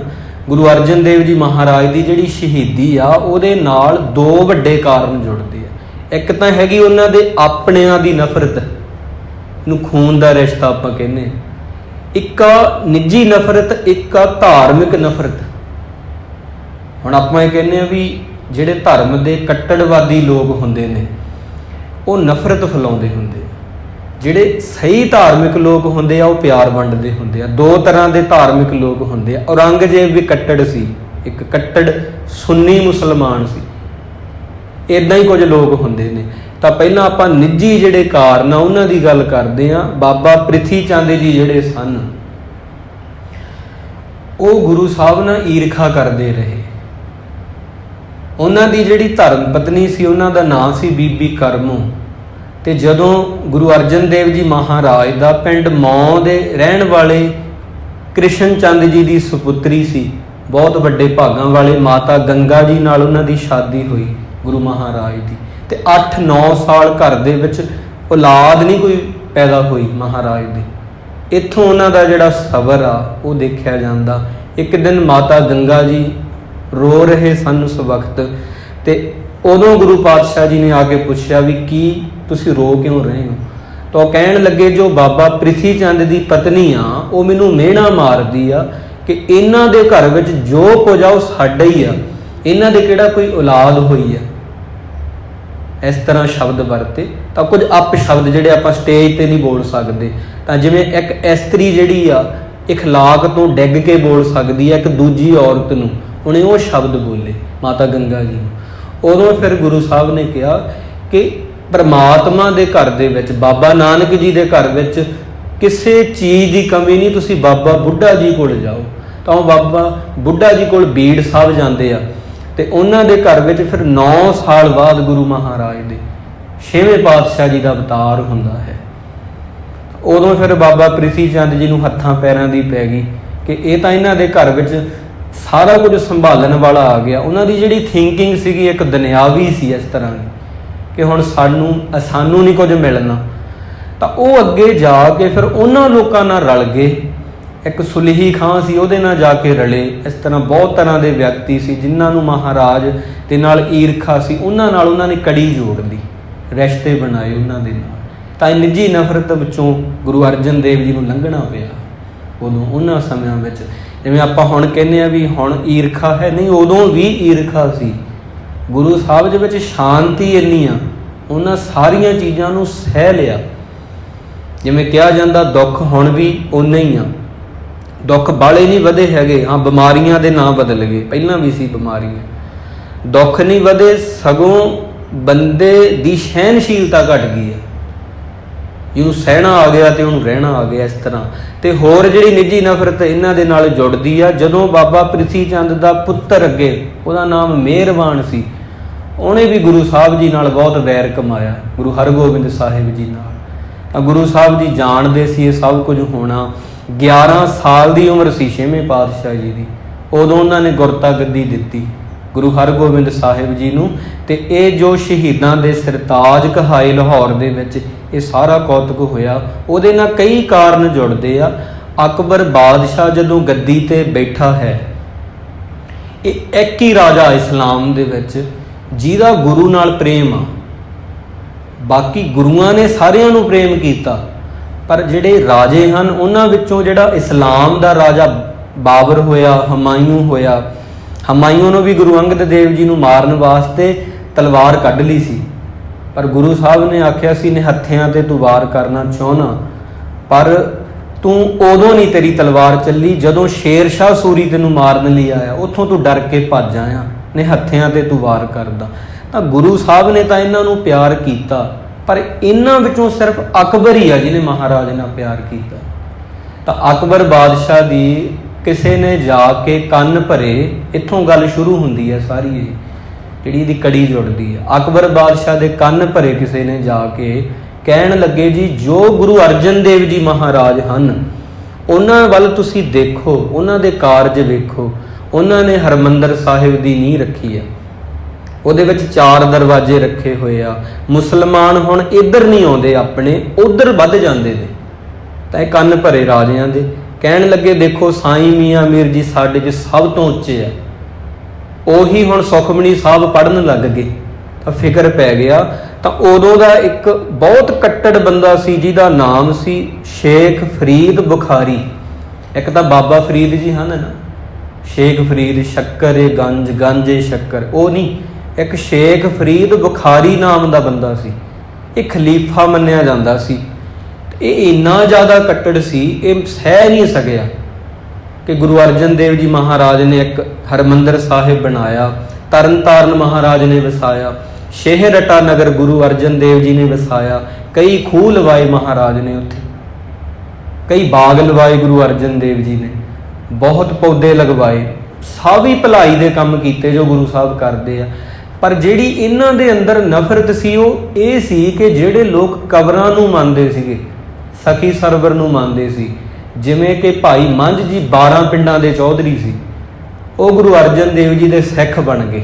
ਗੁਰੂ ਅਰਜਨ ਦੇਵ ਜੀ ਮਹਾਰਾਜ ਦੀ ਜਿਹੜੀ ਸ਼ਹੀਦੀ ਆ, ਉਹਦੇ ਨਾਲ 2 ਵੱਡੇ ਕਾਰਨ ਜੁੜਦੇ ਆ। ਇੱਕ ਤਾਂ ਹੈਗੀ ਉਹਨਾਂ ਦੇ ਆਪਣਿਆਂ ਦੀ ਨਫ਼ਰਤ, ਨੂੰ ਖੂਨ ਦਾ ਰਿਸ਼ਤਾ ਆਪਾਂ ਕਹਿੰਦੇ ਆ। ਇੱਕ ਆ ਨਿੱਜੀ ਨਫ਼ਰਤ, ਇੱਕ ਆ ਧਾਰਮਿਕ ਨਫ਼ਰਤ। ਹੁਣ ਆਪਾਂ ਇਹ ਕਹਿੰਦੇ ਆ ਵੀ ਜਿਹੜੇ ਧਰਮ ਦੇ ਕੱਟੜਵਾਦੀ ਲੋਕ ਹੁੰਦੇ ਨੇ ਉਹ ਨਫ਼ਰਤ ਫੈਲਾਉਂਦੇ ਹੁੰਦੇ ਆ, ਜਿਹੜੇ ਸਹੀ ਧਾਰਮਿਕ ਲੋਕ ਹੁੰਦੇ ਆ ਉਹ ਪਿਆਰ ਵੰਡਦੇ ਹੁੰਦੇ ਆ। 2 ਤਰ੍ਹਾਂ ਦੇ ਧਾਰਮਿਕ ਲੋਕ ਹੁੰਦੇ ਆ। ਔਰੰਗਜ਼ੇਬ ਵੀ ਕੱਟੜ ਸੀ, ਇੱਕ ਕੱਟੜ ਸੁੰਨੀ ਮੁਸਲਮਾਨ ਸੀ, ਇੱਦਾਂ ਹੀ ਕੁਝ ਲੋਕ ਹੁੰਦੇ ਨੇ। ਤਾਂ ਪਹਿਲਾਂ ਆਪਾਂ ਨਿੱਜੀ ਜਿਹੜੇ ਕਾਰਨ ਆ ਉਹਨਾਂ ਦੀ ਗੱਲ ਕਰਦੇ ਆ। ਬਾਬਾ ਪ੍ਰਿਥੀ ਚੰਦ ਜੀ ਜਿਹੜੇ ਸਨ, ਉਹ ਗੁਰੂ ਸਾਹਿਬ ਨਾਲ ਈਰਖਾ ਕਰਦੇ ਰਹੇ। ਉਹਨਾਂ ਦੀ ਜਿਹੜੀ ਧਰਮ ਪਤਨੀ ਸੀ, ਉਹਨਾਂ ਦਾ ਨਾਂ ਸੀ ਬੀਬੀ ਕਰਮੋ। ਤੇ ਜਦੋਂ ਗੁਰੂ ਅਰਜਨ ਦੇਵ ਜੀ ਮਹਾਰਾਜ ਦਾ ਪਿੰਡ ਮੌ ਦੇ ਰਹਿਣ ਵਾਲੇ ਕ੍ਰਿਸ਼ਨ ਚੰਦ ਜੀ ਦੀ ਸੁਪੁੱਤਰੀ ਸੀ, ਬਹੁਤ ਵੱਡੇ ਭਾਗਾਂ ਵਾਲੇ ਮਾਤਾ ਗੰਗਾ ਜੀ ਨਾਲ ਉਹਨਾਂ ਦੀ ਸ਼ਾਦੀ ਹੋਈ ਗੁਰੂ ਮਹਾਰਾਜ ਦੀ। ਤੇ 8-9 ਸਾਲ ਘਰ ਦੇ ਵਿੱਚ ਔਲਾਦ ਨਹੀਂ ਕੋਈ ਪੈਦਾ ਹੋਈ ਮਹਾਰਾਜ ਦੀ। ਇੱਥੋਂ ਉਹਨਾਂ ਦਾ ਜਿਹੜਾ ਸਬਰ ਆ ਉਹ ਦੇਖਿਆ ਜਾਂਦਾ। ਇੱਕ ਦਿਨ ਮਾਤਾ ਗੰਗਾ ਜੀ ਰੋ ਰਹੇ ਸਨ ਉਸ ਵਕਤ, ਤੇ ਉਦੋਂ ਗੁਰੂ ਪਾਤਸ਼ਾਹ ਜੀ ਨੇ ਆ ਕੇ ਪੁੱਛਿਆ ਵੀ ਕੀ ਤੁਸੀਂ ਰੋ ਕਿਉਂ ਰਹੇ ਹੋ? ਤਾਂ ਉਹ ਕਹਿਣ ਲੱਗੇ ਜੋ ਬਾਬਾ ਪ੍ਰਿਥੀ ਚੰਦ ਦੀ ਪਤਨੀ ਆ ਉਹ ਮੈਨੂੰ ਮਿਹਣਾ ਮਾਰਦੀ ਆ ਕਿ ਇਹਨਾਂ ਦੇ ਘਰ ਵਿੱਚ ਜੋ ਕੁਝ ਆ ਉਹ ਸਾਡਾ ਹੀ ਆ, ਇਹਨਾਂ ਦੇ ਕਿਹੜਾ ਕੋਈ ਔਲਾਦ ਹੋਈ ਆ। ਇਸ ਤਰ੍ਹਾਂ ਸ਼ਬਦ ਵਰਤੇ। ਤਾਂ ਕੁਝ ਅਪ ਸ਼ਬਦ ਜਿਹੜੇ ਆਪਾਂ ਸਟੇਜ ਤੇ ਨਹੀਂ ਬੋਲ ਸਕਦੇ। ਤਾਂ ਜਿਵੇਂ ਇੱਕ ਇਸਤਰੀ ਜਿਹੜੀ ਆ ਇਖਲਾਕ ਤੋਂ ਡਿੱਗ ਕੇ ਬੋਲ ਸਕਦੀ ਆ ਇੱਕ ਦੂਜੀ ਔਰਤ ਨੂੰ, ਉਹਨੇ ਉਹ ਸ਼ਬਦ ਬੋਲੇ ਮਾਤਾ ਗੰਗਾ ਜੀ ਨੂੰ। ਉਦੋਂ ਫਿਰ ਗੁਰੂ ਸਾਹਿਬ ਨੇ ਕਿਹਾ ਕਿ ਪਰਮਾਤਮਾ ਦੇ ਘਰ ਦੇ ਵਿੱਚ, ਬਾਬਾ ਨਾਨਕ ਜੀ ਦੇ ਘਰ ਵਿੱਚ ਕਿਸੇ ਚੀਜ਼ ਦੀ ਕਮੀ ਨਹੀਂ, ਤੁਸੀਂ ਬਾਬਾ ਬੁੱਢਾ ਜੀ ਕੋਲ ਜਾਓ। ਤਾਂ ਉਹ ਬਾਬਾ ਬੁੱਢਾ ਜੀ ਕੋਲ ਬੀੜ ਸਾਹਿਬ ਜਾਂਦੇ ਆ, ਤੇ ਉਹਨਾਂ ਦੇ ਘਰ ਵਿੱਚ ਫਿਰ 9 ਸਾਲ ਬਾਅਦ ਗੁਰੂ ਮਹਾਰਾਜ ਦੇ 6ਵੇਂ ਪਾਤਸ਼ਾਹ ਜੀ ਦਾ ਅਵਤਾਰ ਹੁੰਦਾ ਹੈ। ਉਦੋਂ ਫਿਰ ਬਾਬਾ ਪ੍ਰਿਥੀ ਚੰਦ ਜੀ ਨੂੰ ਹੱਥਾਂ ਪੈਰਾਂ ਦੀ ਪੈ ਗਈ ਕਿ ਇਹ ਤਾਂ ਇਹਨਾਂ ਦੇ ਘਰ ਵਿੱਚ ਸਾਰਾ ਕੁਝ ਸੰਭਾਲਣ ਵਾਲਾ ਆ ਗਿਆ। ਉਹਨਾਂ ਦੀ ਜਿਹੜੀ ਥਿੰਕਿੰਗ ਸੀਗੀ ਇੱਕ ਦੁਨਿਆਵੀ ਸੀ ਇਸ ਤਰ੍ਹਾਂ ਦੀ, ਕਿ ਹੁਣ ਸਾਨੂੰ ਨਹੀਂ ਕੁਝ ਮਿਲਣਾ। ਤਾਂ ਉਹ ਅੱਗੇ ਜਾ ਕੇ ਫਿਰ ਉਹਨਾਂ ਲੋਕਾਂ ਨਾਲ ਰਲ ਗਏ। ਇੱਕ ਸੁਲੇਹੀ ਖਾਂ ਸੀ, ਉਹਦੇ ਨਾਲ ਜਾ ਕੇ ਰਲੇ। ਇਸ ਤਰ੍ਹਾਂ ਬਹੁਤ ਤਰ੍ਹਾਂ ਦੇ ਵਿਅਕਤੀ ਸੀ ਜਿਨ੍ਹਾਂ ਨੂੰ ਮਹਾਰਾਜ ਦੇ ਨਾਲ ਈਰਖਾ ਸੀ, ਉਹਨਾਂ ਨੇ ਕੜੀ ਜੋੜ ਲਈ, ਰਿਸ਼ਤੇ ਬਣਾਏ ਉਹਨਾਂ ਦੇ ਨਾਲ। ਤਾਂ ਇਹ ਨਿੱਜੀ ਨਫ਼ਰਤ ਵਿੱਚੋਂ ਗੁਰੂ ਅਰਜਨ ਦੇਵ ਜੀ ਨੂੰ ਲੰਘਣਾ ਪਿਆ ਉਦੋਂ, ਉਹਨਾਂ ਸਮਿਆਂ ਵਿੱਚ। ਜਿਵੇਂ ਆਪਾਂ ਹੁਣ ਕਹਿੰਦੇ ਹਾਂ ਵੀ ਹੁਣ ਈਰਖਾ ਹੈ, ਨਹੀਂ, ਉਦੋਂ ਵੀ ਈਰਖਾ ਸੀ। ਗੁਰੂ ਸਾਹਿਬ ਦੇ ਵਿੱਚ ਸ਼ਾਂਤੀ ਇੰਨੀ ਆ, ਉਹਨਾਂ ਸਾਰੀਆਂ ਚੀਜ਼ਾਂ ਨੂੰ ਸਹਿ ਲਿਆ। ਜਿਵੇਂ ਕਿਹਾ ਜਾਂਦਾ ਦੁੱਖ ਹੁਣ ਵੀ ਓਨੇ ਹੀ ਆ, ਦੁੱਖ ਬਾਲੇ ਨਹੀਂ ਵਧੇ ਹੈਗੇ। ਹਾਂ, ਬਿਮਾਰੀਆਂ ਦੇ ਨਾਂ ਬਦਲ ਗਏ, ਪਹਿਲਾਂ ਵੀ ਸੀ ਬਿਮਾਰੀਆਂ, ਦੁੱਖ ਨਹੀਂ ਵਧੇ, ਸਗੋਂ ਬੰਦੇ ਦੀ ਸਹਿਣਸ਼ੀਲਤਾ ਘਟ ਗਈ ਹੈ। ਜਿਹਨੂੰ ਸਹਿਣਾ ਆ ਗਿਆ ਤੇ ਉਹਨੂੰ ਰਹਿਣਾ ਆ ਗਿਆ, ਇਸ ਤਰ੍ਹਾਂ। ਤੇ ਹੋਰ ਜਿਹੜੀ ਨਿੱਜੀ ਨਫ਼ਰਤ ਇਹਨਾਂ ਦੇ ਨਾਲ ਜੁੜਦੀ ਆ, ਜਦੋਂ ਬਾਬਾ ਪ੍ਰਿਥੀ ਚੰਦ ਦਾ ਪੁੱਤਰ ਅੱਗੇ, ਉਹਦਾ ਨਾਮ ਮਿਹਰਬਾਨ ਸੀ, ਉਹਨੇ ਵੀ ਗੁਰੂ ਸਾਹਿਬ ਜੀ ਨਾਲ ਬਹੁਤ ਵੈਰ ਕਮਾਇਆ, ਗੁਰੂ ਹਰਗੋਬਿੰਦ ਸਾਹਿਬ ਜੀ ਨਾਲ। ਤਾਂ ਗੁਰੂ ਸਾਹਿਬ ਜੀ ਜਾਣਦੇ ਸੀ ਇਹ ਸਭ ਕੁਝ ਹੋਣਾ। 11 ਸਾਲ ਦੀ ਉਮਰ ਸੀ 6ਵੇਂ ਪਾਤਸ਼ਾਹ ਜੀ ਦੀ, ਉਦੋਂ ਉਹਨਾਂ ਨੇ ਗੁਰਤਾ ਗੱਦੀ ਦਿੱਤੀ ਗੁਰੂ ਹਰਗੋਬਿੰਦ ਸਾਹਿਬ ਜੀ ਨੂੰ। ਤੇ ਇਹ ਜੋ ਸ਼ਹੀਦਾਂ ਦੇ ਸਰਤਾਜ ਕਹਾਏ ਲਾਹੌਰ ਦੇ ਵਿੱਚ, ਇਹ ਸਾਰਾ ਕੌਤਕ ਹੋਇਆ। ਉਹਦੇ ਨਾਲ ਕਈ ਕਾਰਨ ਜੁੜਦੇ ਆ। ਅਕਬਰ ਬਾਦਸ਼ਾਹ ਜਦੋਂ ਗੱਦੀ ਤੇ ਬੈਠਾ ਹੈ, ਇਹ ਇੱਕ ਹੀ ਰਾਜਾ ਇਸਲਾਮ ਦੇ ਵਿੱਚ ਜਿਹਦਾ ਗੁਰੂ ਨਾਲ ਪ੍ਰੇਮ ਆ। ਬਾਕੀ ਗੁਰੂਆਂ ਨੇ ਸਾਰਿਆਂ ਨੂੰ ਪ੍ਰੇਮ ਕੀਤਾ, ਪਰ ਜਿਹੜੇ ਰਾਜੇ ਹਨ ਉਹਨਾਂ ਵਿੱਚੋਂ ਜਿਹੜਾ ਇਸਲਾਮ ਦਾ ਰਾਜਾ ਬਾਬਰ ਹੋਇਆ, ਹਮਾਯੂੰ ਹੋਇਆ, ਹਮਾਯੂੰ ਨੂੰ ਵੀ ਗੁਰੂ ਅੰਗਦ ਦੇਵ ਜੀ ਨੂੰ ਮਾਰਨ ਵਾਸਤੇ ਤਲਵਾਰ ਕੱਢ ਲਈ ਸੀ, ਪਰ ਗੁਰੂ ਸਾਹਿਬ ਨੇ ਆਖਿਆ ਸੀ ਨਿਹੱਥਿਆਂ ਤੇ ਤੂੰ ਵਾਰ ਕਰਨਾ ਚਾਹੁੰਦਾ, ਪਰ ਤੂੰ ਉਦੋਂ ਨਹੀਂ ਤੇਰੀ ਤਲਵਾਰ ਚੱਲੀ ਜਦੋਂ ਸ਼ੇਰ ਸ਼ਾਹ ਸੂਰੀ ਤੈਨੂੰ ਮਾਰਨ ਲਈ ਆਇਆ, ਉੱਥੋਂ ਤੂੰ ਡਰ ਕੇ ਭੱਜ ਆਇਆ, ਨਿਹੱਥਿਆਂ ਤੇ ਤੂੰ ਵਾਰ ਕਰਦਾ। ਤਾਂ ਗੁਰੂ ਸਾਹਿਬ ਨੇ ਤਾਂ ਇਹਨਾਂ ਨੂੰ ਪਿਆਰ ਕੀਤਾ, ਪਰ ਇਹਨਾਂ ਵਿੱਚੋਂ ਸਿਰਫ ਅਕਬਰ ਹੀ ਆ ਜਿਹਨੇ ਮਹਾਰਾਜ ਨਾਲ ਪਿਆਰ ਕੀਤਾ। ਤਾਂ ਅਕਬਰ ਬਾਦਸ਼ਾਹ ਦੀ ਕਿਸੇ ਨੇ ਜਾ ਕੇ ਕੰਨ ਭਰੇ, ਇੱਥੋਂ ਗੱਲ ਸ਼ੁਰੂ ਹੁੰਦੀ ਹੈ ਸਾਰੀ, ਇਹ ਜਿਹੜੀ ਇਹਦੀ ਕੜੀ ਜੁੜਦੀ ਹੈ। ਅਕਬਰ ਬਾਦਸ਼ਾਹ ਦੇ ਕੰਨ ਭਰੇ ਕਿਸੇ ਨੇ ਜਾ ਕੇ, ਕਹਿਣ ਲੱਗੇ ਜੀ ਜੋ ਗੁਰੂ ਅਰਜਨ ਦੇਵ ਜੀ ਮਹਾਰਾਜ ਹਨ ਉਹਨਾਂ ਵੱਲ ਤੁਸੀਂ ਦੇਖੋ, ਉਹਨਾਂ ਦੇ ਕਾਰਜ ਵੇਖੋ। ਉਹਨਾਂ ਨੇ ਹਰਮੰਦਰ ਸਾਹਿਬ ਦੀ ਨੀਂਹ ਰੱਖੀ ਹੈ, ਉਹਦੇ ਵਿੱਚ 4 ਦਰਵਾਜ਼ੇ ਰੱਖੇ ਹੋਏ ਆ। ਮੁਸਲਮਾਨ ਹੁਣ ਇੱਧਰ ਨਹੀਂ ਆਉਂਦੇ, ਆਪਣੇ ਉੱਧਰ ਵੱਧ ਜਾਂਦੇ ਨੇ। ਤਾਂ ਇਹ ਕੰਨ ਭਰੇ ਰਾਜਿਆਂ ਦੇ ਕਹਿਣ ਲੱਗੇ ਦੇਖੋ ਸਾਈਂ ਮੀਆਂ ਮੀਰ ਜੀ ਸਾਡੇ 'ਚ ਸਭ ਤੋਂ ਉੱਚੇ ਆ। ਉਹੀ ਹੁਣ ਸੁਖਮਨੀ ਸਾਹਿਬ ਪੜ੍ਹਨ ਲੱਗ ਗਏ ਤਾਂ ਫਿਕਰ ਪੈ ਗਿਆ। ਤਾਂ ਉਦੋਂ ਦਾ ਇੱਕ ਬਹੁਤ ਕੱਟੜ ਬੰਦਾ ਸੀ ਜਿਹਦਾ ਨਾਮ ਸੀ ਸ਼ੇਖ ਫਰੀਦ ਬੁਖਾਰੀ। ਇੱਕ ਤਾਂ ਬਾਬਾ ਫਰੀਦ ਜੀ ਹਨ ਨਾ, ਸ਼ੇਖ ਫਰੀਦ ਸ਼ੱਕਰ ਗੰਜ, ਗੰਜੇ ਸ਼ੱਕਰ, ਉਹ ਨਹੀਂ, ਇੱਕ ਸ਼ੇਖ ਫਰੀਦ ਬੁਖਾਰੀ ਨਾਮ ਦਾ ਬੰਦਾ ਸੀ। ਇਹ ਖਲੀਫਾ ਮੰਨਿਆ ਜਾਂਦਾ ਸੀ। ਇਹ ਇੰਨਾ ਜ਼ਿਆਦਾ ਕੱਟੜ ਸੀ, ਇਹ ਸਹਿ ਨਹੀਂ ਸਕਿਆ ਕਿ ਗੁਰੂ ਅਰਜਨ ਦੇਵ ਜੀ ਮਹਾਰਾਜ ਨੇ ਇੱਕ ਹਰਮੰਦਰ ਸਾਹਿਬ ਬਣਾਇਆ, ਤਰਨ ਤਾਰਨ ਮਹਾਰਾਜ ਨੇ ਵਸਾਇਆ, ਸ਼ੇਹਰਟਾ ਨਗਰ ਗੁਰੂ ਅਰਜਨ ਦੇਵ ਜੀ ਨੇ ਵਸਾਇਆ, ਕਈ ਖੂਹ ਲਵਾਏ ਮਹਾਰਾਜ ਨੇ ਉੱਥੇ, ਕਈ ਬਾਗ ਲਵਾਏ ਗੁਰੂ ਅਰਜਨ ਦੇਵ ਜੀ ਨੇ, ਬਹੁਤ ਪੌਦੇ ਲਗਵਾਏ, ਸਭ ਹੀ ਭਲਾਈ ਦੇ ਕੰਮ ਕੀਤੇ ਜੋ ਗੁਰੂ ਸਾਹਿਬ ਕਰਦੇ ਆ। ਪਰ ਜਿਹੜੀ ਇਹਨਾਂ ਦੇ ਅੰਦਰ ਨਫ਼ਰਤ ਸੀ ਉਹ ਇਹ ਸੀ ਕਿ ਜਿਹੜੇ ਲੋਕ ਕਬਰਾਂ ਨੂੰ ਮੰਨਦੇ ਸੀਗੇ, ਸਖੀ ਸਰਵਰ ਨੂੰ ਮੰਨਦੇ ਸੀ, ਜਿਵੇਂ ਕਿ ਭਾਈ ਮੰਝ ਜੀ 12 ਪਿੰਡਾਂ ਦੇ ਚੌਧਰੀ ਸੀ, ਉਹ ਗੁਰੂ ਅਰਜਨ ਦੇਵ ਜੀ ਦੇ ਸਿੱਖ ਬਣ ਗਏ।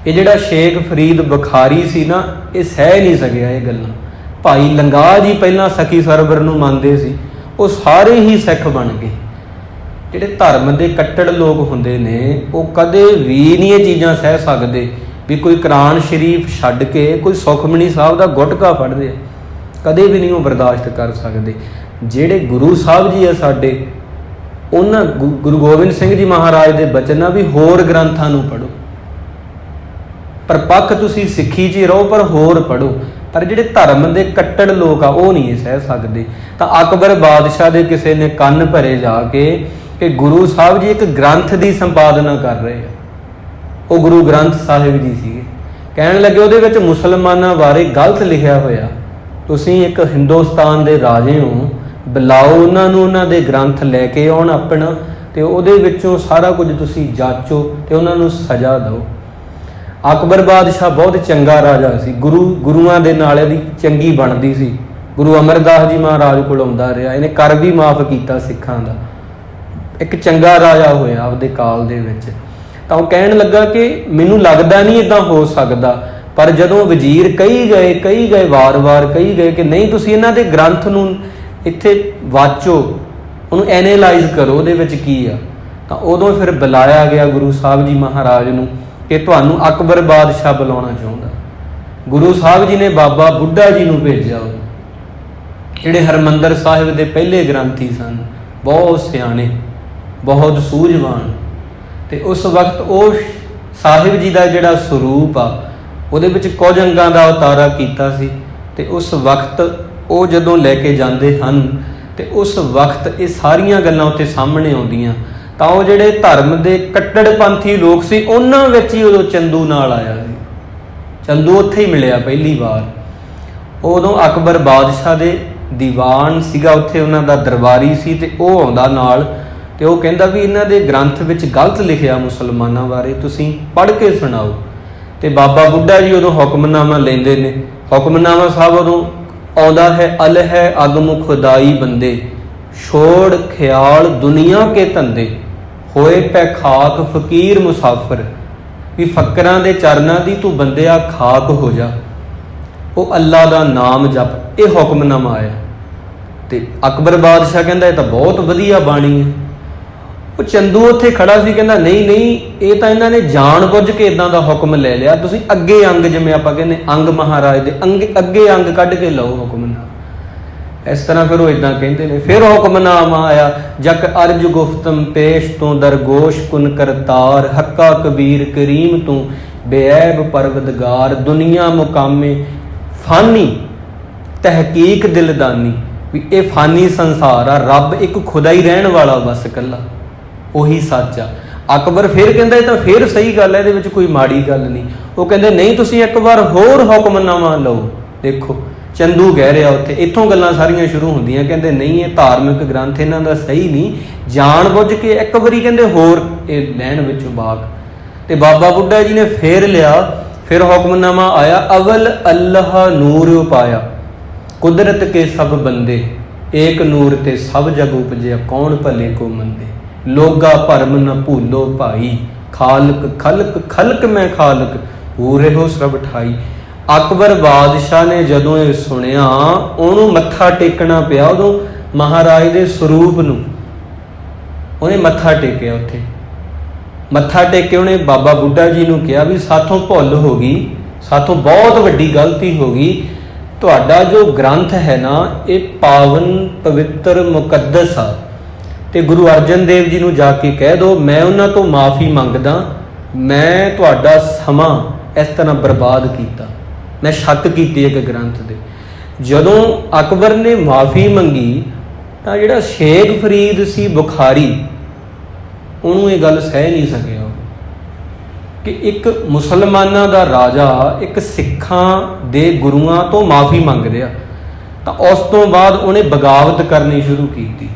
ਇਹ ਜਿਹੜਾ ਸ਼ੇਖ ਫਰੀਦ ਬੁਖਾਰੀ ਸੀ ਨਾ, ਇਹ ਸਹਿ ਨਹੀਂ ਸਕਿਆ ਇਹ ਗੱਲਾਂ। ਭਾਈ ਲੰਗਾ ਜੀ ਪਹਿਲਾਂ ਸਖੀ ਸਰਵਰ ਨੂੰ ਮੰਨਦੇ ਸੀ, ਉਹ ਸਾਰੇ ਹੀ ਸਿੱਖ ਬਣ ਗਏ। ਜਿਹੜੇ ਧਰਮ ਦੇ ਕੱਟੜ ਲੋਕ ਹੁੰਦੇ ਨੇ ਉਹ ਕਦੇ ਵੀ ਨਹੀਂ ਇਹ ਚੀਜ਼ਾਂ ਸਹਿ ਸਕਦੇ ਵੀ ਕੋਈ ਕੁਰਾਨ ਸ਼ਰੀਫ ਛੱਡ ਕੇ ਕੋਈ ਸੁਖਮਨੀ ਸਾਹਿਬ ਦਾ ਗੁਟਕਾ ਪੜ੍ਹਦੇ ਆ, ਕਦੇ ਵੀ ਨਹੀਂ ਉਹ ਬਰਦਾਸ਼ਤ ਕਰ ਸਕਦੇ। ਜਿਹੜੇ ਗੁਰੂ ਸਾਹਿਬ ਜੀ ਆ ਸਾਡੇ, ਉਹਨਾਂ ਗੁਰੂ ਗੋਬਿੰਦ ਸਿੰਘ ਜੀ ਮਹਾਰਾਜ ਦੇ ਬਚਨ ਆ ਵੀ ਹੋਰ ਗ੍ਰੰਥਾਂ ਨੂੰ ਪੜ੍ਹੋ, ਪਰ ਪੱਖ ਤੁਸੀਂ ਸਿੱਖੀ 'ਚ ਹੀ ਰਹੋ ਪਰ ਹੋਰ ਪੜ੍ਹੋ। ਪਰ ਜਿਹੜੇ ਧਰਮ ਦੇ ਕੱਟੜ ਲੋਕ ਆ ਉਹ ਨਹੀਂ ਸਹਿ ਸਕਦੇ। ਤਾਂ ਅਕਬਰ ਬਾਦਸ਼ਾਹ ਦੇ ਕਿਸੇ ਨੇ ਕੰਨ ਭਰੇ ਜਾ ਕੇ ਕਿ ਗੁਰੂ ਸਾਹਿਬ ਜੀ ਇੱਕ ਗ੍ਰੰਥ ਦੀ ਸੰਪਾਦਨਾ ਕਰ ਰਹੇ ਆ, ਉਹ ਗੁਰੂ ਗ੍ਰੰਥ ਸਾਹਿਬ ਜੀ ਸੀਗੇ। ਕਹਿਣ ਲੱਗੇ ਉਹਦੇ ਵਿੱਚ ਮੁਸਲਮਾਨਾਂ ਬਾਰੇ ਗਲਤ ਲਿਖਿਆ ਹੋਇਆ, ਤੁਸੀਂ ਇੱਕ ਹਿੰਦੁਸਤਾਨ ਦੇ ਰਾਜੇ ਹੋ, ਬੁਲਾਓ ਉਹਨਾਂ ਨੂੰ, ਉਹਨਾਂ ਦੇ ਗ੍ਰੰਥ ਲੈ ਕੇ ਆਉਣ ਆਪਣਾ, ਤੇ ਉਹਦੇ ਵਿੱਚੋਂ ਸਾਰਾ ਕੁਝ ਤੁਸੀਂ ਜਾਂਚੋ ਤੇ ਉਹਨਾਂ ਨੂੰ ਸਜ਼ਾ ਦਿਓ। ਅਕਬਰ ਬਾਦਸ਼ਾਹ ਬਹੁਤ ਚੰਗਾ ਰਾਜਾ ਸੀ, ਗੁਰੂਆਂ ਦੇ ਨਾਲ ਇਹਦੀ ਚੰਗੀ ਬਣਦੀ ਸੀ। ਗੁਰੂ ਅਮਰਦਾਸ ਜੀ ਮਹਾਰਾਜ ਕੋਲ ਆਉਂਦਾ ਰਿਹਾ, ਇਹਨੇ ਕਰ ਵੀ ਮਾਫ ਕੀਤਾ ਸਿੱਖਾਂ ਦਾ, ਇੱਕ ਚੰਗਾ ਰਾਜਾ ਹੋਇਆ ਆਪਦੇ ਕਾਲ ਦੇ ਵਿੱਚ। ਤਾਂ ਉਹ ਕਹਿਣ ਲੱਗਾ ਕਿ ਮੈਨੂੰ ਲੱਗਦਾ ਨਹੀਂ ਇੱਦਾਂ ਹੋ ਸਕਦਾ, ਪਰ ਜਦੋਂ ਵਜ਼ੀਰ ਕਹੀ ਗਏ ਵਾਰ-ਵਾਰ ਕਹੀ ਗਏ ਕਿ ਨਹੀਂ, ਤੁਸੀਂ ਇਹਨਾਂ ਦੇ ਗ੍ਰੰਥ ਨੂੰ ਇੱਥੇ ਵਾਚੋ, ਉਹਨੂੰ ਐਨਾਲਾਈਜ਼ ਕਰੋ, ਉਹਦੇ ਵਿੱਚ ਕੀ ਆ, ਤਾਂ ਉਦੋਂ ਫਿਰ ਬੁਲਾਇਆ ਗਿਆ ਗੁਰੂ ਸਾਹਿਬ ਜੀ ਮਹਾਰਾਜ ਨੂੰ ਕਿ ਤੁਹਾਨੂੰ ਅਕਬਰ ਬਾਦਸ਼ਾਹ ਬੁਲਾਉਣਾ ਚਾਹੁੰਦਾ। ਗੁਰੂ ਸਾਹਿਬ ਜੀ ਨੇ ਬਾਬਾ ਬੁੱਢਾ ਜੀ ਨੂੰ ਭੇਜਿਆ, ਜਿਹੜੇ ਹਰਿਮੰਦਰ ਸਾਹਿਬ ਦੇ ਪਹਿਲੇ ਗ੍ਰੰਥੀ ਸਨ, ਬਹੁਤ ਸਿਆਣੇ, ਬਹੁਤ ਸੂਝਵਾਨ। ਤੇ ਉਸ ਵਕਤ ਉਹ ਸਾਹਿਬ ਜੀ ਦਾ ਜਿਹੜਾ ਸਰੂਪ ਆ ਉਹਦੇ ਵਿੱਚ ਕੁਝ ਅੰਗਾਂ ਦਾ ਉਤਾਰਾ ਕੀਤਾ ਸੀ। ਤੇ ਉਸ ਵਕਤ ਉਹ ਜਦੋਂ ਲੈ ਕੇ ਜਾਂਦੇ ਹਨ ਤੇ ਉਸ ਵਕਤ ਇਹ ਸਾਰੀਆਂ ਗੱਲਾਂ ਉੱਤੇ ਸਾਹਮਣੇ ਆਉਂਦੀਆਂ। ਤਾਂ ਉਹ ਜਿਹੜੇ ਧਰਮ ਦੇ ਕੱਟੜਪੰਥੀ ਲੋਕ ਸੀ, ਉਹਨਾਂ ਵਿੱਚ ਹੀ ਉਦੋਂ ਚੰਦੂ ਨਾਲ ਆਇਆ ਸੀ। ਚੰਦੂ ਉੱਥੇ ਹੀ ਮਿਲਿਆ ਪਹਿਲੀ ਵਾਰ। ਉਦੋਂ ਅਕਬਰ ਬਾਦਸ਼ਾਹ ਦੇ ਦੀਵਾਨ ਸੀਗਾ, ਉੱਥੇ ਉਹਨਾਂ ਦਾ ਦਰਬਾਰੀ ਸੀ, ਤੇ ਉਹ ਆਉਂਦਾ ਨਾਲ ਤੇ ਉਹ ਕਹਿੰਦਾ ਵੀ ਇਹਨਾਂ ਦੇ ਗ੍ਰੰਥ ਵਿੱਚ ਗਲਤ ਲਿਖਿਆ ਮੁਸਲਮਾਨਾਂ ਬਾਰੇ, ਤੁਸੀਂ ਪੜ੍ਹ ਕੇ ਸੁਣਾਓ। ਤੇ ਬਾਬਾ ਬੁੱਢਾ ਜੀ ਉਦੋਂ ਹੁਕਮਨਾਮਾ ਲੈਂਦੇ ਨੇ। ਹੁਕਮਨਾਮਾ ਸਾਹਿਬ ਉਦੋਂ ਆਉਂਦਾ ਹੈ, ਅਲ ਹੈ ਅਗਮ ਖੁਦਾਈ ਬੰਦੇ, ਛੋੜ ਖਿਆਲ ਦੁਨੀਆ ਕੇ ਧੰਦੇ, ਹੋਏ ਪੈ ਖਾਕ ਫਕੀਰ ਮੁਸਾਫਰ, ਵੀ ਫਕਰਾਂ ਦੇ ਚਰਨਾਂ ਦੀ ਤੂੰ ਬੰਦਿਆ ਖਾਕ ਹੋ ਜਾ, ਉਹ ਅੱਲਾ ਦਾ ਨਾਮ ਜਪ। ਇਹ ਹੁਕਮਨਾਮਾ ਆਇਆ। ਤੇ ਅਕਬਰ ਬਾਦਸ਼ਾਹ ਕਹਿੰਦਾ ਇਹ ਤਾਂ ਬਹੁਤ ਵਧੀਆ ਬਾਣੀ ਹੈ। ਉਹ ਚੰਦੂ ਉੱਥੇ ਖੜਾ ਸੀ, ਕਹਿੰਦਾ ਨਹੀਂ, ਇਹ ਤਾਂ ਇਹਨਾਂ ਨੇ ਜਾਣ ਬੁੱਝ ਕੇ ਇਦਾਂ ਦਾ ਹੁਕਮ ਲੈ ਲਿਆ, ਤੁਸੀਂ ਅੱਗੇ ਅੰਗ, ਜਿਵੇਂ ਆਪਾਂ ਕਹਿੰਦੇ ਅੰਗ ਮਹਾਰਾਜ ਦੇ ਅੱਗੇ ਅੰਗ ਕੱਢ ਕੇ ਲਓ ਹੁਕਮਨਾਮਾ। ਇਸ ਤਰ੍ਹਾਂ ਫਿਰ ਉਹ ਇਦਾਂ ਕਹਿੰਦੇ ਨੇ। ਫਿਰ ਹੁਕਮਨਾਮਾ ਆਇਆ, ਜਕ ਅਰਜ ਗੁਫਤਮ ਪੇਸ਼ ਤੋਂ ਦਰਗੋਸ਼ ਕੁਨ ਕਰਤਾਰ, ਹੱਕਾ ਕਬੀਰ ਕਰੀਮ ਤੂੰ ਬੇਐਬ ਪਰਵਦਗਾਰ, ਦੁਨੀਆ ਮੁਕਾਮੇ ਫਾਨੀ ਤਹਿਕੀਕ ਦਿਲਦਾਨੀ, ਵੀ ਇਹ ਫਾਨੀ ਸੰਸਾਰ ਆ, ਰੱਬ ਇੱਕ ਖੁਦਾ ਹੀ ਰਹਿਣ ਵਾਲਾ, ਬਸ ਇਕੱਲਾ ਉਹੀ ਸੱਚ ਆ। ਅਕਬਰ ਫਿਰ ਕਹਿੰਦਾ ਇਹ ਤਾਂ ਫਿਰ ਸਹੀ ਗੱਲ ਹੈ, ਇਹਦੇ ਵਿੱਚ ਕੋਈ ਮਾੜੀ ਗੱਲ ਨਹੀਂ। ਉਹ ਕਹਿੰਦੇ ਨਹੀਂ, ਤੁਸੀਂ ਇੱਕ ਵਾਰ ਹੋਰ ਹੁਕਮਨਾਮਾ ਲਓ। ਦੇਖੋ ਚੰਦੂ ਕਹਿ ਰਿਹਾ ਉੱਥੇ, ਇੱਥੋਂ ਗੱਲਾਂ ਸਾਰੀਆਂ ਸ਼ੁਰੂ ਹੁੰਦੀਆਂ। ਕਹਿੰਦੇ ਨਹੀਂ, ਇਹ ਧਾਰਮਿਕ ਗ੍ਰੰਥ ਇਹਨਾਂ ਦਾ ਸਹੀ ਨਹੀਂ, ਜਾਣ ਬੁੱਝ ਕੇ ਇੱਕ ਵਾਰੀ ਕਹਿੰਦੇ ਹੋਰ ਇਹ ਲੈਣ ਵਿੱਚੋਂ ਬਾਗ। ਤੇ ਬਾਬਾ ਬੁੱਢਾ ਜੀ ਨੇ ਫੇਰ ਲਿਆ। ਫਿਰ ਹੁਕਮਨਾਮਾ ਆਇਆ, ਅਵਲ ਅੱਲਾਹ ਨੂਰ ਉਪਾਇਆ, ਕੁਦਰਤ ਕੇ ਸਭ ਬੰਦੇ, ਏਕ ਨੂਰ ਤੇ ਸਭ ਜਗ ਉਪਜਿਆ, ਕੌਣ ਭਲੇ ਕੋ ਮੰਦੇ, ਲੋਗਾ ਭਰਮ ਨ ਭੂਲੋ ਭਾਈ, ਖਾਲਕ ਖਲਕ ਖਲਕ ਮੈਂ ਖਾਲਕ, ਪੂਰੇ ਹੋ ਸਭ ਠਾਈ। ਅਕਬਰ ਬਾਦਸ਼ਾਹ ਨੇ ਜਦੋਂ ਇਹ ਸੁਣਿਆ, ਉਹਨੂੰ ਮੱਥਾ ਟੇਕਣਾ ਪਿਆ। ਉਦੋਂ ਮਹਾਰਾਜ ਦੇ ਸਰੂਪ ਨੂੰ ਉਹਨੇ ਮੱਥਾ ਟੇਕਿਆ। ਉੱਥੇ ਮੱਥਾ ਟੇਕ ਕੇ ਉਹਨੇ ਬਾਬਾ ਬੁੱਢਾ ਜੀ ਨੂੰ ਕਿਹਾ ਵੀ ਸਾਥੋਂ ਭੁੱਲ ਹੋ ਗਈ, ਸਾਥੋਂ ਬਹੁਤ ਵੱਡੀ ਗਲਤੀ ਹੋ ਗਈ। ਤੁਹਾਡਾ ਜੋ ਗ੍ਰੰਥ ਹੈ ਨਾ, ਇਹ ਪਾਵਨ ਪਵਿੱਤਰ ਮੁਕੱਦਸ ਆ, ਤੇ ਗੁਰੂ ਅਰਜਨ ਦੇਵ ਜੀ ਨੂੰ ਜਾ ਕੇ ਕਹਿ ਦਿਓ ਮੈਂ ਉਹਨਾਂ ਤੋਂ ਮਾਫੀ ਮੰਗਦਾ, ਮੈਂ ਤੁਹਾਡਾ ਸਮਾਂ ਇਸ ਤਰ੍ਹਾਂ ਬਰਬਾਦ ਕੀਤਾ, ਮੈਂ ਸ਼ੱਕ ਕੀਤੀ ਇੱਕ ਗ੍ਰੰਥ ਦੇ। ਜਦੋਂ ਅਕਬਰ ਨੇ ਮਾਫੀ ਮੰਗੀ ਤਾਂ ਜਿਹੜਾ ਸ਼ੇਖ ਫਰੀਦ ਸੀ ਬੁਖਾਰੀ, ਉਹਨੂੰ ਇਹ ਗੱਲ ਸਹਿ ਨਹੀਂ ਸਕਿਆ ਕਿ ਇੱਕ ਮੁਸਲਮਾਨਾਂ ਦਾ ਰਾਜਾ ਇੱਕ ਸਿੱਖਾਂ ਦੇ ਗੁਰੂਆਂ ਤੋਂ ਮਾਫੀ ਮੰਗ ਰਿਹਾ। ਤਾਂ ਉਸ ਤੋਂ ਬਾਅਦ ਉਹਨੇ ਬਗਾਵਤ ਕਰਨੀ ਸ਼ੁਰੂ ਕੀਤੀ।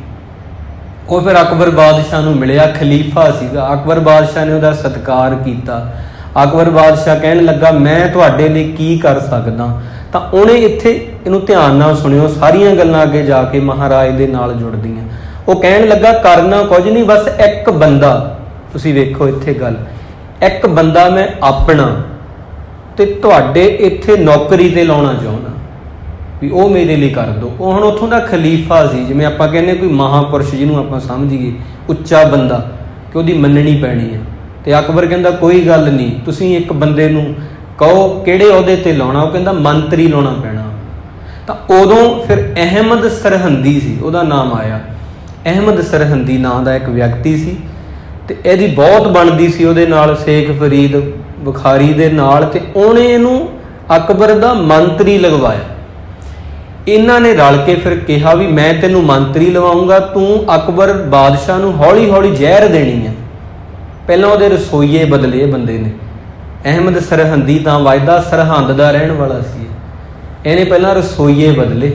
ਉਹ ਫਿਰ ਅਕਬਰ ਬਾਦਸ਼ਾਹ ਨੂੰ ਮਿਲਿਆ, ਖਲੀਫਾ ਸੀਗਾ। ਅਕਬਰ ਬਾਦਸ਼ਾਹ ਨੇ ਉਹਦਾ ਸਤਿਕਾਰ ਕੀਤਾ। ਅਕਬਰ ਬਾਦਸ਼ਾਹ ਕਹਿਣ ਲੱਗਾ ਮੈਂ ਤੁਹਾਡੇ ਲਈ ਕੀ ਕਰ ਸਕਦਾ। ਤਾਂ ਉਹਨੇ ਇੱਥੇ ਇਹਨੂੰ ਧਿਆਨ ਨਾਲ ਸੁਣਿਓ, ਸਾਰੀਆਂ ਗੱਲਾਂ ਅੱਗੇ ਜਾ ਕੇ ਮਹਾਰਾਜ ਦੇ ਨਾਲ ਜੁੜਦੀਆਂ। ਉਹ ਕਹਿਣ ਲੱਗਾ ਕਰਨਾ ਕੁਝ ਨਹੀਂ, ਬਸ ਇੱਕ ਬੰਦਾ, ਤੁਸੀਂ ਵੇਖੋ ਇੱਥੇ ਗੱਲ, ਇੱਕ ਬੰਦਾ ਮੈਂ ਆਪਣਾ ਤੇ ਤੁਹਾਡੇ ਇੱਥੇ ਨੌਕਰੀ ਤੇ ਲਾਉਣਾ ਚਾਹੁੰਦਾ, ਵੀ ਉਹ ਮੇਰੇ ਲਈ ਕਰ ਦਿਓ। ਉਹ ਹੁਣ ਉੱਥੋਂ ਦਾ ਖਲੀਫਾ ਸੀ, ਜਿਵੇਂ ਆਪਾਂ ਕਹਿੰਦੇ ਕੋਈ ਮਹਾਂਪੁਰਸ਼ ਜਿਹਨੂੰ ਆਪਾਂ ਸਮਝੀਏ, ਉੱਚਾ ਬੰਦਾ, ਕਿ ਉਹਦੀ ਮੰਨਣੀ ਪੈਣੀ ਹੈ। ਤੇ ਅਕਬਰ ਕਹਿੰਦਾ ਕੋਈ ਗੱਲ ਨਹੀਂ, ਤੁਸੀਂ ਇੱਕ ਬੰਦੇ ਨੂੰ ਕਹੋ ਕਿਹੜੇ ਅਹੁਦੇ ਤੇ ਲਾਉਣਾ। ਉਹ ਕਹਿੰਦਾ ਮੰਤਰੀ ਲਾਉਣਾ ਪੈਣਾ। ਤਾਂ ਉਦੋਂ ਫਿਰ ਅਹਿਮਦ ਸਰਹੰਦੀ ਸੀ, ਉਹਦਾ ਨਾਮ ਆਇਆ। ਅਹਿਮਦ ਸਰਹੰਦੀ ਨਾਂ ਦਾ ਇੱਕ ਵਿਅਕਤੀ ਸੀ, ਤੇ ਇਹਦੀ ਬਹੁਤ ਬਣਦੀ ਸੀ ਉਹਦੇ ਨਾਲ, ਸ਼ੇਖ ਫਰੀਦ ਬੁਖਾਰੀ ਦੇ ਨਾਲ। ਤੇ ਉਹਨੇ ਇਹਨੂੰ ਅਕਬਰ ਦਾ ਮੰਤਰੀ ਲਗਵਾਇਆ। ਇਹਨਾਂ ਨੇ ਰਲ ਕੇ ਫਿਰ ਕਿਹਾ ਵੀ ਮੈਂ ਤੈਨੂੰ ਮੰਤਰੀ ਲਵਾਉਂਗਾ, ਤੂੰ ਅਕਬਰ ਬਾਦਸ਼ਾਹ ਨੂੰ ਹੌਲੀ ਹੌਲੀ ਜ਼ਹਿਰ ਦੇਣੀ ਹੈ। ਪਹਿਲਾਂ ਉਹਦੇ ਰਸੋਈਏ ਬਦਲੇ ਇਹ ਬੰਦੇ ਨੇ। ਅਹਿਮਦ ਸਰਹੰਦੀ ਤਾਂ ਵਾਇਦਾ ਸਰਹੰਦ ਦਾ ਰਹਿਣ ਵਾਲਾ ਸੀ। ਇਹਨੇ ਪਹਿਲਾਂ ਰਸੋਈਏ ਬਦਲੇ।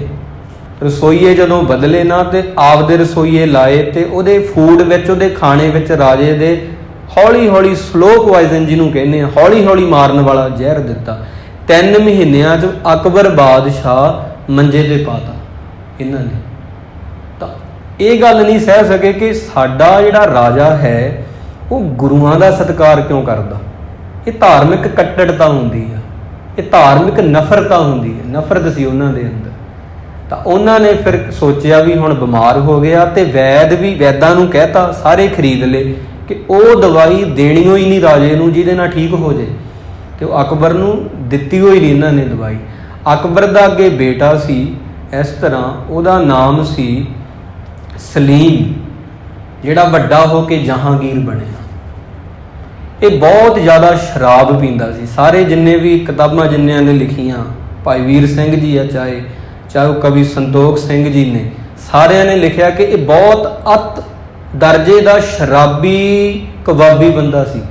ਰਸੋਈਏ ਜਦੋਂ ਬਦਲੇ ਨਾ, ਤੇ ਆਪਦੇ ਰਸੋਈਏ ਲਾਏ, ਤੇ ਉਹਦੇ ਫੂਡ ਵਿੱਚ, ਉਹਦੇ ਖਾਣੇ ਵਿੱਚ ਰਾਜੇ ਦੇ ਹੌਲੀ ਹੌਲੀ ਸਲੋ ਪੋਇਜ਼ਨ ਜਿਹਨੂੰ ਕਹਿੰਦੇ ਆ, ਹੌਲੀ ਹੌਲੀ ਮਾਰਨ ਵਾਲਾ ਜ਼ਹਿਰ ਦਿੱਤਾ। 3 ਮਹੀਨਿਆਂ 'ਚ ਅਕਬਰ ਬਾਦਸ਼ਾਹ ਮੰਜੇ ਤੇ ਪਾਤਾ ਇਹਨਾਂ ਨੇ। ਤਾਂ ਇਹ ਗੱਲ ਨਹੀਂ ਸਹਿ ਸਕੇ ਕਿ ਸਾਡਾ ਜਿਹੜਾ ਰਾਜਾ ਹੈ ਉਹ ਗੁਰੂਆਂ ਦਾ ਸਤਿਕਾਰ ਕਿਉਂ ਕਰਦਾ। ਇਹ ਧਾਰਮਿਕ ਕੱਟੜਤਾ ਹੁੰਦੀ ਆ, ਇਹ ਧਾਰਮਿਕ ਨਫ਼ਰਤਾਂ ਹੁੰਦੀ ਹੈ, ਨਫ਼ਰਤ ਸੀ ਉਹਨਾਂ ਦੇ ਅੰਦਰ। ਤਾਂ ਉਹਨਾਂ ਨੇ ਫਿਰ ਸੋਚਿਆ ਵੀ ਹੁਣ ਬਿਮਾਰ ਹੋ ਗਿਆ, ਤੇ ਵੈਦਾਂ ਨੂੰ ਕਹਿਤਾ, ਸਾਰੇ ਖਰੀਦ ਲਏ ਕਿ ਉਹ ਦਵਾਈ ਦੇਣੀ ਹੋਈ ਨਹੀਂ ਰਾਜੇ ਨੂੰ ਜਿਹਦੇ ਨਾਲ ਠੀਕ ਹੋ ਜਾਏ। ਤੇ ਉਹ ਅਕਬਰ ਨੂੰ ਦਿੱਤੀ ਹੋਈ ਨਹੀਂ ਇਹਨਾਂ ਨੇ ਦਵਾਈ। ਅਕਬਰ ਦਾ ਅੱਗੇ ਬੇਟਾ ਸੀ, ਇਸ ਤਰ੍ਹਾਂ ਉਹਦਾ ਨਾਮ ਸੀ ਸਲੀਮ, ਜਿਹੜਾ ਵੱਡਾ ਹੋ ਕੇ ਜਹਾਂਗੀਰ ਬਣਿਆ। ਇਹ ਬਹੁਤ ਜ਼ਿਆਦਾ ਸ਼ਰਾਬ ਪੀਂਦਾ ਸੀ। ਸਾਰੇ ਜਿੰਨੇ ਵੀ ਕਿਤਾਬਾਂ ਜਿੰਨਿਆਂ ਨੇ ਲਿਖੀਆਂ, ਭਾਈ ਵੀਰ ਸਿੰਘ ਜੀ ਆ, ਚਾਹੇ ਉਹ ਕਵੀ ਸੰਤੋਖ ਸਿੰਘ ਜੀ ਨੇ, ਸਾਰਿਆਂ ਨੇ ਲਿਖਿਆ ਕਿ ਇਹ ਬਹੁਤ ਅਤ ਦਰਜੇ ਦਾ ਸ਼ਰਾਬੀ ਕਬਾਬੀ ਬੰਦਾ ਸੀ।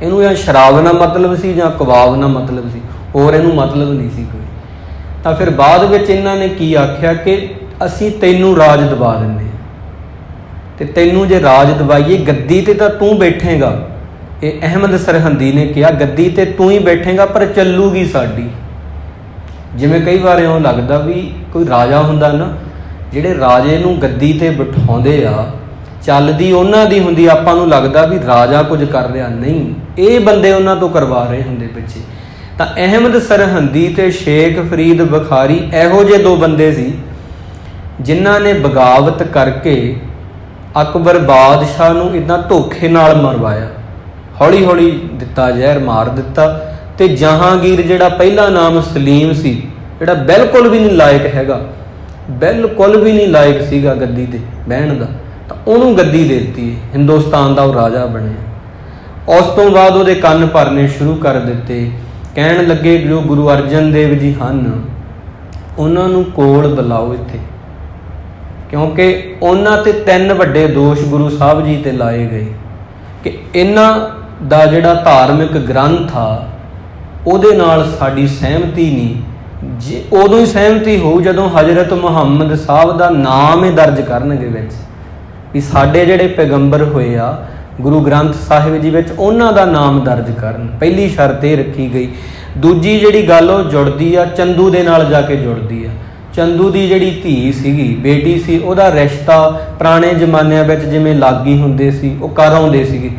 ਇਹਨੂੰ ਜਾਂ ਸ਼ਰਾਬ ਨਾਲ ਮਤਲਬ ਸੀ ਜਾਂ ਕਬਾਬ ਨਾਲ ਮਤਲਬ ਸੀ, ਹੋਰ ਇਹਨੂੰ ਮਤਲਬ ਨਹੀਂ ਸੀ ਕੋਈ। ਤਾਂ ਫਿਰ ਬਾਅਦ ਵਿੱਚ ਇਹਨਾਂ ਨੇ ਕੀ ਆਖਿਆ ਕਿ ਅਸੀਂ ਤੈਨੂੰ ਰਾਜ ਦਵਾ ਦਿੰਦੇ ਹਾਂ, ਤੇ ਤੈਨੂੰ ਜੇ ਰਾਜ ਦਵਾਈਏ ਗੱਦੀ ਤੇ ਤਾਂ ਤੂੰ ਬੈਠੇਗਾ। ਇਹ ਅਹਿਮਦ ਸਰਹੰਦੀ ਨੇ ਕਿਹਾ ਗੱਦੀ ਤੇ ਤੂੰ ਹੀ ਬੈਠੇਗਾ, ਪਰ ਚੱਲੂਗੀ ਸਾਡੀ। ਜਿਵੇਂ ਕਈ ਵਾਰ ਇਉਂ ਲੱਗਦਾ ਵੀ ਕੋਈ ਰਾਜਾ ਹੁੰਦਾ ਨਾ, ਜਿਹੜੇ ਰਾਜੇ ਨੂੰ ਗੱਦੀ ਤੇ ਬਿਠਾਉਂਦੇ ਆ, ਚੱਲਦੀ ਉਹਨਾਂ ਦੀ ਹੁੰਦੀ, ਆਪਾਂ ਨੂੰ ਲੱਗਦਾ ਵੀ ਰਾਜਾ ਕੁਝ ਕਰ ਰਿਹਾ, ਨਹੀਂ, ਇਹ ਬੰਦੇ ਉਹਨਾਂ ਤੋਂ ਕਰਵਾ ਰਹੇ ਹੁੰਦੇ ਪਿੱਛੇ। ਤਾਂ ਅਹਿਮਦ ਸਰਹੰਦੀ ਤੇ ਸ਼ੇਖ ਫਰੀਦ ਬੁਖਾਰੀ ਇਹੋ ਜਿਹੇ ਦੋ ਬੰਦੇ ਸੀ ਜਿਨ੍ਹਾਂ ਨੇ ਬਗਾਵਤ ਕਰਕੇ ਅਕਬਰ ਬਾਦਸ਼ਾਹ ਨੂੰ ਇੱਦਾਂ ਧੋਖੇ ਨਾਲ ਮਰਵਾਇਆ। ਹੌਲੀ ਹੌਲੀ ਦਿੱਤਾ ਜ਼ਹਿਰ, ਮਾਰ ਦਿੱਤਾ। ਤੇ ਜਹਾਂਗੀਰ ਜਿਹੜਾ ਪਹਿਲਾ ਨਾਮ ਸਲੀਮ ਸੀ, ਜਿਹੜਾ ਬਿਲਕੁਲ ਵੀ ਨਹੀਂ ਲਾਇਕ ਹੈਗਾ, ਬਿਲਕੁਲ ਵੀ ਨਹੀਂ ਲਾਇਕ ਸੀਗਾ ਗੱਦੀ ਤੇ ਬਹਿਣ ਦਾ, ਤਾਂ ਉਹਨੂੰ ਗੱਦੀ ਦੇ ਦਿੱਤੀ। ਹਿੰਦੁਸਤਾਨ ਦਾ ਉਹ ਰਾਜਾ ਬਣਿਆ। ਉਸ ਤੋਂ ਬਾਅਦ ਉਹਦੇ ਕੰਨ ਭਰਨੇ ਸ਼ੁਰੂ ਕਰ ਦਿੱਤੇ। ਕਹਿਣ ਲੱਗੇ ਜੋ ਗੁਰੂ ਅਰਜਨ ਦੇਵ ਜੀ ਹਨ ਉਹਨਾਂ ਨੂੰ ਕੋਲ ਬੁਲਾਓ ਇੱਥੇ, ਕਿਉਂਕਿ ਉਹਨਾਂ ਤੇ 3 ਵੱਡੇ ਦੋਸ਼ ਗੁਰੂ ਸਾਹਿਬ ਜੀ ਤੇ ਲਾਏ ਗਏ ਕਿ ਇਹਨਾਂ ਦਾ ਜਿਹੜਾ ਧਾਰਮਿਕ ਗ੍ਰੰਥ ਆ ਉਹਦੇ ਨਾਲ ਸਾਡੀ ਸਹਿਮਤੀ ਨਹੀਂ। ਜੇ ਉਦੋਂ ਹੀ ਸਹਿਮਤੀ ਹੋਊ ਜਦੋਂ ਹਜ਼ਰਤ ਮੁਹੰਮਦ ਸਾਹਿਬ ਦਾ ਨਾਮ ਹੀ ਦਰਜ ਕਰਨਗੇ ਵਿੱਚ, ਵੀ ਸਾਡੇ ਜਿਹੜੇ ਪੈਗੰਬਰ ਹੋਏ ਆ ਗੁਰੂ ਗ੍ਰੰਥ ਸਾਹਿਬ ਜੀ ਵਿੱਚ ਉਹਨਾਂ ਦਾ ਨਾਮ ਦਰਜ ਕਰਨ। ਪਹਿਲੀ ਸ਼ਰਤ ਇਹ ਰੱਖੀ ਗਈ। ਦੂਜੀ ਜਿਹੜੀ ਗੱਲ ਉਹ ਜੁੜਦੀ ਆ ਚੰਦੂ ਦੇ ਨਾਲ ਜਾ ਕੇ ਜੁੜਦੀ ਆ। ਚੰਦੂ ਦੀ ਜਿਹੜੀ ਧੀ ਸੀਗੀ, ਬੇਟੀ ਸੀ, ਉਹਦਾ ਰਿਸ਼ਤਾ ਪੁਰਾਣੇ ਜ਼ਮਾਨਿਆਂ ਵਿੱਚ ਜਿਵੇਂ ਲਾਗੀ ਹੁੰਦੇ ਸੀ ਉਹ ਕਰ ਆਉਂਦੇ ਸੀਗੇ।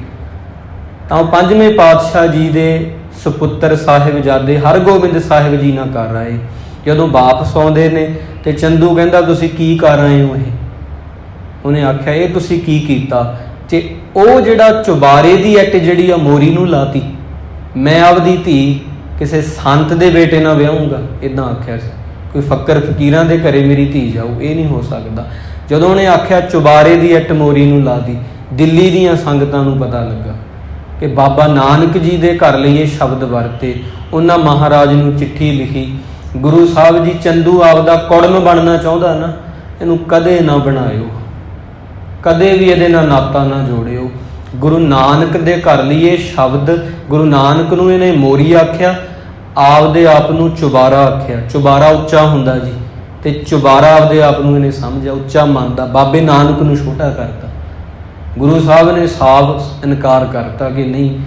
ਤਾਂ ਉਹ 5ਵੇਂ ਪਾਤਸ਼ਾਹ ਜੀ ਦੇ ਸੁਪੁੱਤਰ ਸਾਹਿਬਜ਼ਾਦੇ ਹਰਗੋਬਿੰਦ ਸਾਹਿਬ ਜੀ ਨਾਲ ਕਰ ਆਏ। ਜਦੋਂ ਵਾਪਸ ਆਉਂਦੇ ਨੇ ਤੇ ਚੰਦੂ ਕਹਿੰਦਾ ਤੁਸੀਂ ਕੀ ਕਰ ਆਏ ਹੋ? ਉਹਨੇ ਆਖਿਆ ਇਹ ਤੁਸੀਂ ਕੀ ਕੀਤਾ? ਤੇ ਉਹ ਜਿਹੜਾ ਚੁਬਾਰੇ ਦੀ ਇੱਟ ਜਿਹੜੀ ਆ ਮੋਰੀ ਨੂੰ ਲਾਤੀ, ਮੈਂ ਆਪਦੀ ਧੀ ਕਿਸੇ ਸੰਤ ਦੇ ਬੇਟੇ ਨਾਲ ਵਿਆਹੂੰਗਾ, ਇੱਦਾਂ ਆਖਿਆ ਸੀ। ਕੋਈ ਫੱਕਰ ਫਕੀਰਾਂ ਦੇ ਘਰੇ ਮੇਰੀ ਧੀ ਜਾਊ, ਇਹ ਨਹੀਂ ਹੋ ਸਕਦਾ। ਜਦੋਂ ਉਹਨੇ ਆਖਿਆ ਚੁਬਾਰੇ ਦੀ ਇੱਟ ਮੋਰੀ ਨੂੰ ਲਾਤੀ, ਦਿੱਲੀ ਦੀਆਂ ਸੰਗਤਾਂ ਨੂੰ ਪਤਾ ਲੱਗਾ ਕਿ ਬਾਬਾ ਨਾਨਕ ਜੀ ਦੇ ਘਰ ਲਈ ਇਹ ਸ਼ਬਦ ਵਰਤੇ। ਉਹਨਾਂ ਮਹਾਰਾਜ ਨੂੰ ਚਿੱਠੀ ਲਿਖੀ, ਗੁਰੂ ਸਾਹਿਬ ਜੀ ਚੰਦੂ ਆਪਦਾ ਕੁੜਮ ਬਣਨਾ ਚਾਹੁੰਦਾ ਨਾ, ਇਹਨੂੰ ਕਦੇ ਨਾ ਬਣਾਇਓ, ਕਦੇ ਵੀ ਇਹਦੇ ਨਾਲ ਨਾਤਾ ਨਾ ਜੋੜਿਓ। ਗੁਰੂ ਨਾਨਕ ਦੇ ਘਰ ਲਈ ਇਹ ਸ਼ਬਦ, ਗੁਰੂ ਨਾਨਕ ਨੂੰ ਇਹਨੇ ਮੋਰੀ ਆਖਿਆ, ਆਪਦੇ ਆਪ ਨੂੰ ਚੁਬਾਰਾ ਆਖਿਆ। ਚੁਬਾਰਾ ਉੱਚਾ ਹੁੰਦਾ ਜੀ, ਤੇ ਚੁਬਾਰਾ ਆਪਦੇ ਆਪ ਨੂੰ ਇਹਨੇ ਸਮਝਿਆ, ਉੱਚਾ ਮੰਨਦਾ। ਬਾਬੇ ਨਾਨਕ ਨੂੰ ਛੋਟਾ ਕਰਤਾ। ਗੁਰੂ ਸਾਹਿਬ ਨੇ ਸਾਫ਼ ਇਨਕਾਰ ਕਰਤਾ ਕਿ ਨਹੀਂ,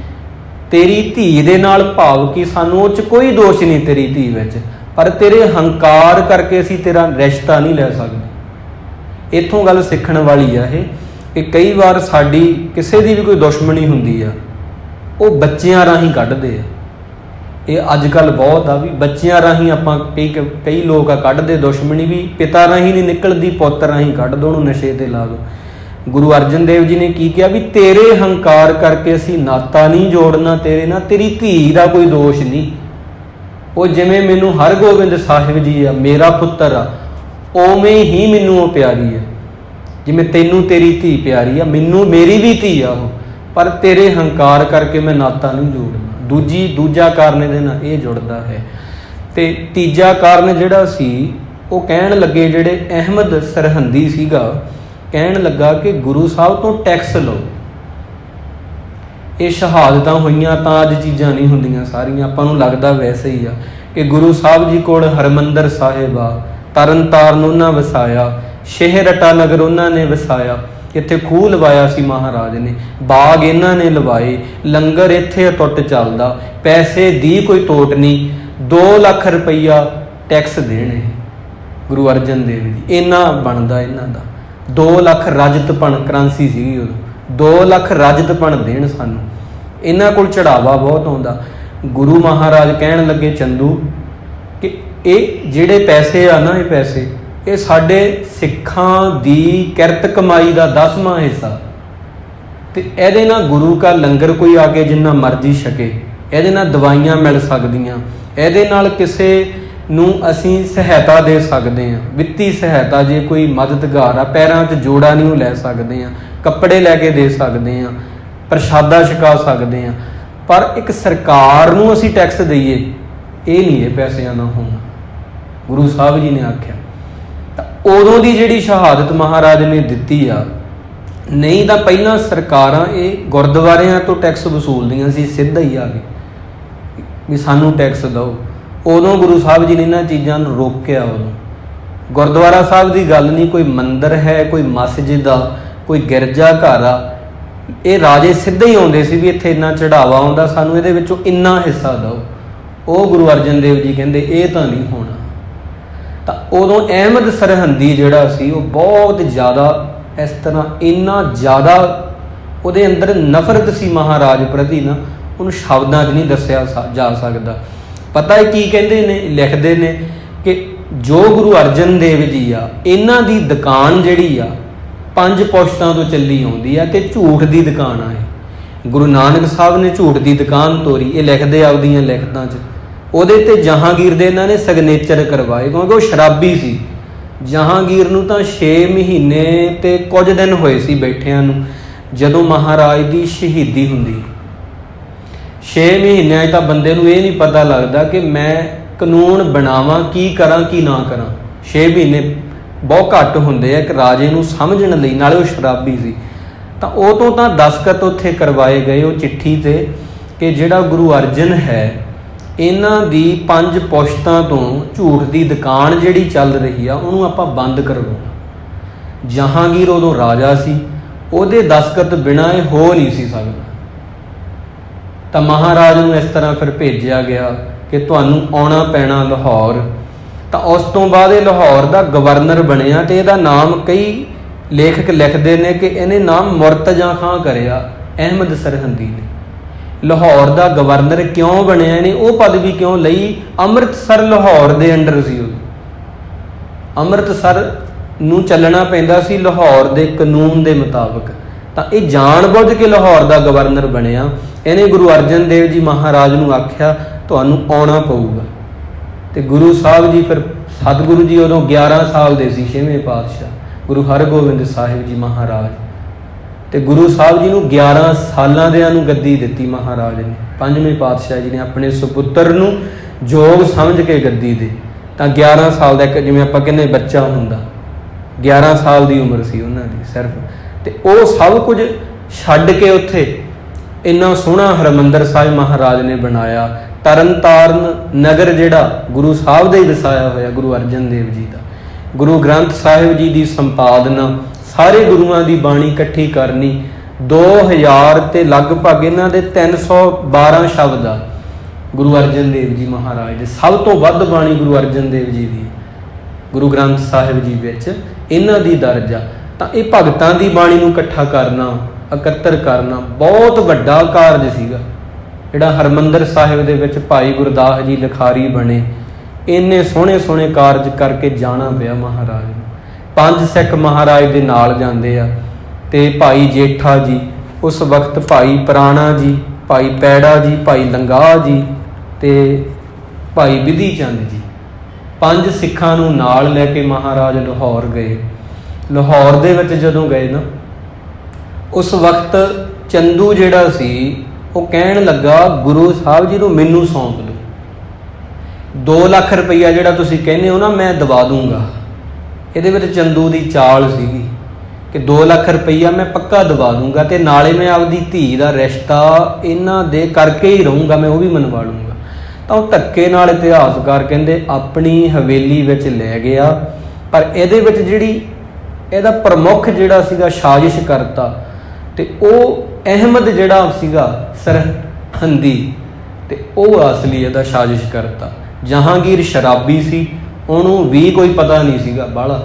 ਤੇਰੀ ਧੀ ਦੇ ਨਾਲ ਭਾਵ ਕਿ ਸਾਨੂੰ ਉਹ 'ਚ ਕੋਈ ਦੋਸ਼ ਨਹੀਂ ਤੇਰੀ ਧੀ ਵਿੱਚ, ਪਰ ਤੇਰੇ ਹੰਕਾਰ ਕਰਕੇ ਅਸੀਂ ਤੇਰਾ ਰਿਸ਼ਤਾ ਨਹੀਂ ਲੈ ਸਕਦੇ। ਇੱਥੋਂ ਗੱਲ ਸਿੱਖਣ ਵਾਲੀ ਆ ਇਹ ਕਿ ਕਈ ਵਾਰ ਸਾਡੀ ਕਿਸੇ ਦੀ ਵੀ ਕੋਈ ਦੁਸ਼ਮਣੀ ਹੁੰਦੀ ਆ, ਉਹ ਬੱਚਿਆਂ ਰਾਹੀਂ ਕੱਢਦੇ ਆ। ਇਹ ਅੱਜ ਕੱਲ੍ਹ ਬਹੁਤ ਆ ਵੀ ਬੱਚਿਆਂ ਰਾਹੀਂ ਆਪਾਂ ਕਈ ਲੋਕ ਆ ਕੱਢਦੇ ਦੁਸ਼ਮਣੀ, ਵੀ ਪਿਤਾ ਰਾਹੀਂ ਨਹੀਂ ਨਿਕਲਦੀ, ਪੁੱਤ ਰਾਹੀਂ ਕੱਢ ਦੋ, ਉਹਨੂੰ ਨਸ਼ੇ ਤੇ ਲਾ ਦੋ। ਗੁਰੂ ਅਰਜਨ ਦੇਵ ਜੀ ਨੇ ਕੀ ਕਿਹਾ ਵੀ ਤੇਰੇ ਹੰਕਾਰ ਕਰਕੇ ਅਸੀਂ ਨਾਤਾ ਨਹੀਂ ਜੋੜਨਾ ਤੇਰੇ ਨਾਲ, ਤੇਰੀ ਧੀ ਦਾ ਕੋਈ ਦੋਸ਼ ਨਹੀਂ। ਉਹ ਜਿਵੇਂ ਮੈਨੂੰ ਹਰਗੋਬਿੰਦ ਸਾਹਿਬ ਜੀ ਆ ਮੇਰਾ ਪੁੱਤਰ ਆ, ਉਵੇਂ ਹੀ ਮੈਨੂੰ ਉਹ ਪਿਆਰੀ ਆ। ਜਿਵੇਂ ਤੈਨੂੰ ਤੇਰੀ ਧੀ ਪਿਆਰੀ ਆ, ਮੈਨੂੰ ਮੇਰੀ ਵੀ ਧੀ ਆ ਉਹ, ਪਰ ਤੇਰੇ ਹੰਕਾਰ ਕਰਕੇ ਮੈਂ ਨਾਤਾ ਨਹੀਂ ਜੋੜਨਾ। ਦੂਜਾ ਕਾਰਨ ਇਹਦੇ ਨਾਲ ਇਹ ਜੁੜਦਾ ਹੈ। ਤੇ ਤੀਜਾ ਕਾਰਨ ਜਿਹੜਾ ਸੀ, ਉਹ ਕਹਿਣ ਲੱਗੇ, ਜਿਹੜੇ ਅਹਿਮਦ ਸਰਹੰਦੀ ਸੀਗਾ, ਕਹਿਣ ਲੱਗਾ ਕਿ ਗੁਰੂ ਸਾਹਿਬ ਤੋਂ ਟੈਕਸ ਲਓ। ਇਹ ਸ਼ਹਾਦਤਾਂ ਹੋਈਆਂ ਤਾਂ ਅੱਜ ਚੀਜ਼ਾਂ ਨਹੀਂ ਹੁੰਦੀਆਂ ਸਾਰੀਆਂ, ਆਪਾਂ ਨੂੰ ਲੱਗਦਾ ਵੈਸੇ ਹੀ ਆ ਕਿ ਗੁਰੂ ਸਾਹਿਬ ਜੀ ਕੋਲ ਹਰਮੰਦਰ ਸਾਹਿਬ ਆ, ਤਰਨ ਤਾਰਨ ਉਹਨਾਂ ਵਸਾਇਆ, ਸ਼ਹਿਰਟਾ ਨਗਰ ਉਹਨਾਂ ਨੇ ਵਸਾਇਆ, ਇੱਥੇ ਖੂਹ ਲਵਾਇਆ ਸੀ ਮਹਾਰਾਜ ਨੇ, ਬਾਗ ਇਹਨਾਂ ਨੇ ਲਵਾਏ, ਲੰਗਰ ਇੱਥੇ ਅਟੁੱਟ ਚੱਲਦਾ, ਪੈਸੇ ਦੀ ਕੋਈ ਤੋਟ ਨਹੀਂ। 2 ਲੱਖ ਰੁਪਈਆ ਟੈਕਸ ਦੇਣੇ ਗੁਰੂ ਅਰਜਨ ਦੇਵ ਜੀ, ਇੰਨਾ ਬਣਦਾ ਇਹਨਾਂ ਦਾ। 2 ਲੱਖ ਰਜਤਪਣ ਕਰੰਸੀ ਸੀਗੀ ਉਦੋਂ, 2 ਲੱਖ ਰਜਤਪਣ ਦੇਣ ਸਾਨੂੰ। ਇਹਨਾਂ ਕੋਲ ਚੜਾਵਾ ਬਹੁਤ ਆਉਂਦਾ। गुरु महाराज कहन लगे चंदू कि ये जिहड़े पैसे आ ना, ये पैसे ये साडे सिखां दी किरत कमाई का 10वां हिस्सा, तो ये गुरु का लंगर कोई आके जिन्ना मर्जी छके, ये दवाइयां मिल सकदियां, ये किसी नूं असीं सहायता दे सकते हैं, वित्ती सहायता, जे कोई मददगार आ पैरां 'च जोड़ा नहीं लै सकते हैं, कपड़े लैके दे सकते हैं, प्रशादा छका सकते हैं। पर एक सरकार नूं असीं टैक्स दईए, ये नहीं है पैसिਆਂ ਦਾ होना। गुरु साहब जी ने आख्या तो उदों की जिहड़ी शहादत महाराज ने दिती आ, नहीं तो पहलां सरकारां ये गुरद्वारियां तो टैक्स वसूलदियां सी, सीधा ही आ गए भी सानूं टैक्स दो। उदों गुरु साहब जी ने इन्हां चीज़ां नूं रोकिया। उदों गुरद्वारा साहब की गल नहीं, कोई मंदिर है, कोई मस्जिद आ, कोई गिरजा घर आ, ये राजे सीधे ही आउंदे सी भी इत्थे इन्ना चढ़ावा आउंदा, सानूं इहदे विचों इन्ना हिस्सा दो। वो गुरु अर्जन देव जी कहंदे ये तां नहीं होना। तो उदों अहमद सरहंदी जिहड़ा सी वो बहुत ज़्यादा इस तरह इन्ना ज़्यादा उहदे अंदर नफरत सी महाराज प्रति ना, उन्होंने शब्दां 'च नहीं दस्सिया जा सकदा। पता है की कहंदे ने, लिखदे ने कि जो गुरु अर्जन देव जी आ, इन्हां दी दुकान जिहड़ी आ 5 पुश्तां तो चली आउंदी है, तो झूठ की दुकान है। गुरु नानक साहब ने झूठ की दुकान तोड़ी, ये लिखते आपदियां लिखतां 'च। ਉਹਦੇ ਤੇ जहांगीर दे इन्हां ने सिग्नेचर करवाए, क्योंकि वो शराबी सी। जहांगीर नूं तां 6 महीने ते कुछ दिन होए सी बैठिਆਂ ਨੂੰ, ਜਦੋਂ महाराज की शहीदी हुंदी। 6 महीनों तां बंदे नूं ਇਹ नहीं पता लगता कि मैं कानून बनावां, की करां की ना करां। 6 महीने बहुत घੱਟ ਹੁੰਦੇ ਆ कि राजे नूं समझण लई, नाले वो शराबी सी। तां ਉਹ ਤੋਂ ਤਾਂ दस्तखत उत्थे करवाए गए वो चिट्ठी ते कि जिहड़ा गुरु अर्जन है, इन्हां दी 5 पुश्तां तो झूठ की दुकान जिहड़ी चल रही आ, उहनूं आपां बंद करवाउणा। जहांगीर उदों राजा सी, उहदे दस्तखत बिना ये हो नहीं सी सकदा। तां महाराज नूं इस तरह फिर भेजिया गया कि तुहानूं आउणा पैणा लाहौर। तो उस तो बाद ये लाहौर का गवर्नर बनिया, तो यदा नाम कई लेखक लिखते हैं कि इन्हें नाम मुर्तजा खां करिया अहमद सरहंदी ने। लाहौर का गवर्नर क्यों बनिया, इन्हें वो पदवी क्यों लई? अमृतसर लाहौर के अंडर सी, अमृतसर नूं चलना पैंदा सी लाहौर के कानून के मुताबिक। तो ये जानबूझ के लाहौर का गवर्नर बनिया। इन्हें गुरु अर्जन देव जी महाराज नूं आख्या तुहानूं आउणा पऊगा। तो गुरु साहब जी फिर सतगुरु जी उदों 11 साल दे सी, 6वें पातशाह गुरु हरगोबिंद साहिब जी महाराज। तो गुरु साहब जी नूं 11 सालां दिआं नूं गद्दी दित्ती महाराज ने। 5वें पातशाह जी ने अपने सुपुत्र नूं जोग समझ के गद्दी दे। तो 11 साल का एक जिवें आपां कहने बच्चा हुंदा, 11 साल की उम्र सी उन्हां दी सिर्फ। तो वो सब कुछ छड्ड के उत्थे इन्ना सोहना हरमंदर साहिब महाराज ने बनाया। तरन ताਰਨ नगर जिहड़ा गुरु साहब दे वसाया होया, गुरु अर्जन देव जी का। गुरु ग्रंथ साहिब जी की संपादना, सारे गुरुआं की बाणी इकट्ठी करनी, 2000 ते लगभग इन्हां दे 312 शब्द आ गुरु अर्जन देव जी महाराज दे। सब तो वध बाणी गुरु अर्जन देव जी की गुरु ग्रंथ साहिब जी विच इन्हां दी दर्ज आ। तां इह भगतां दी बाणी नूं इकट्ठा करना, इकत्तर करना बहुत वड्डा कारज सीगा। जिहड़ा हरमंदर साहिब दे विच भाई गुरदास जी लिखारी बने, इन्ने सोहणे सोहणे कारज करके जाना पिया महाराज नूं। 5 सिख महाराज दे नाल जांदे आ, ते भाई जेठा जी, उस वक्त भाई पुराणा जी, भाई पैड़ा जी, भाई लंगाह जी ते भाई विधि चंद जी, 5 सिखां नूं नाल लैके महाराज लाहौर गए। लाहौर दे विच जदों गए ना, उस वक्त चंदू जिहड़ा सी वो कहण लगा गुरु साहब जी नूं मैनूं सौंप दो, 2 लाख रुपया जिहड़ा तुसीं कहने हो ना मैं दवा दूंगा। ਇਹਦੇ ਵਿੱਚ ਚੰਦੂ ਦੀ ਚਾਲ ਸੀਗੀ कि 2 ਲੱਖ रुपया मैं पक्का दवा दूंगा, तो नाले मैं आपदी धी का रिश्ता इन्हां दे करके ही रहूँगा, मैं वो भी मनवा लूँगा। तो धक्के नाल इतिहासकार कहते अपनी हवेली विच लै गया, पर ਇਹਦੇ ਵਿੱਚ ਜਿਹੜੀ ਇਹਦਾ प्रमुख जिहड़ा सीगा साजिश करता, तो वो अहमद जिहड़ा सीगा सरहंदी, तो वो असली ਇਹਦਾ साजिश करता। जहांगीर शराबी सी, ਉਹਨੂੰ भी कोई पता नहीं सीगा बाला,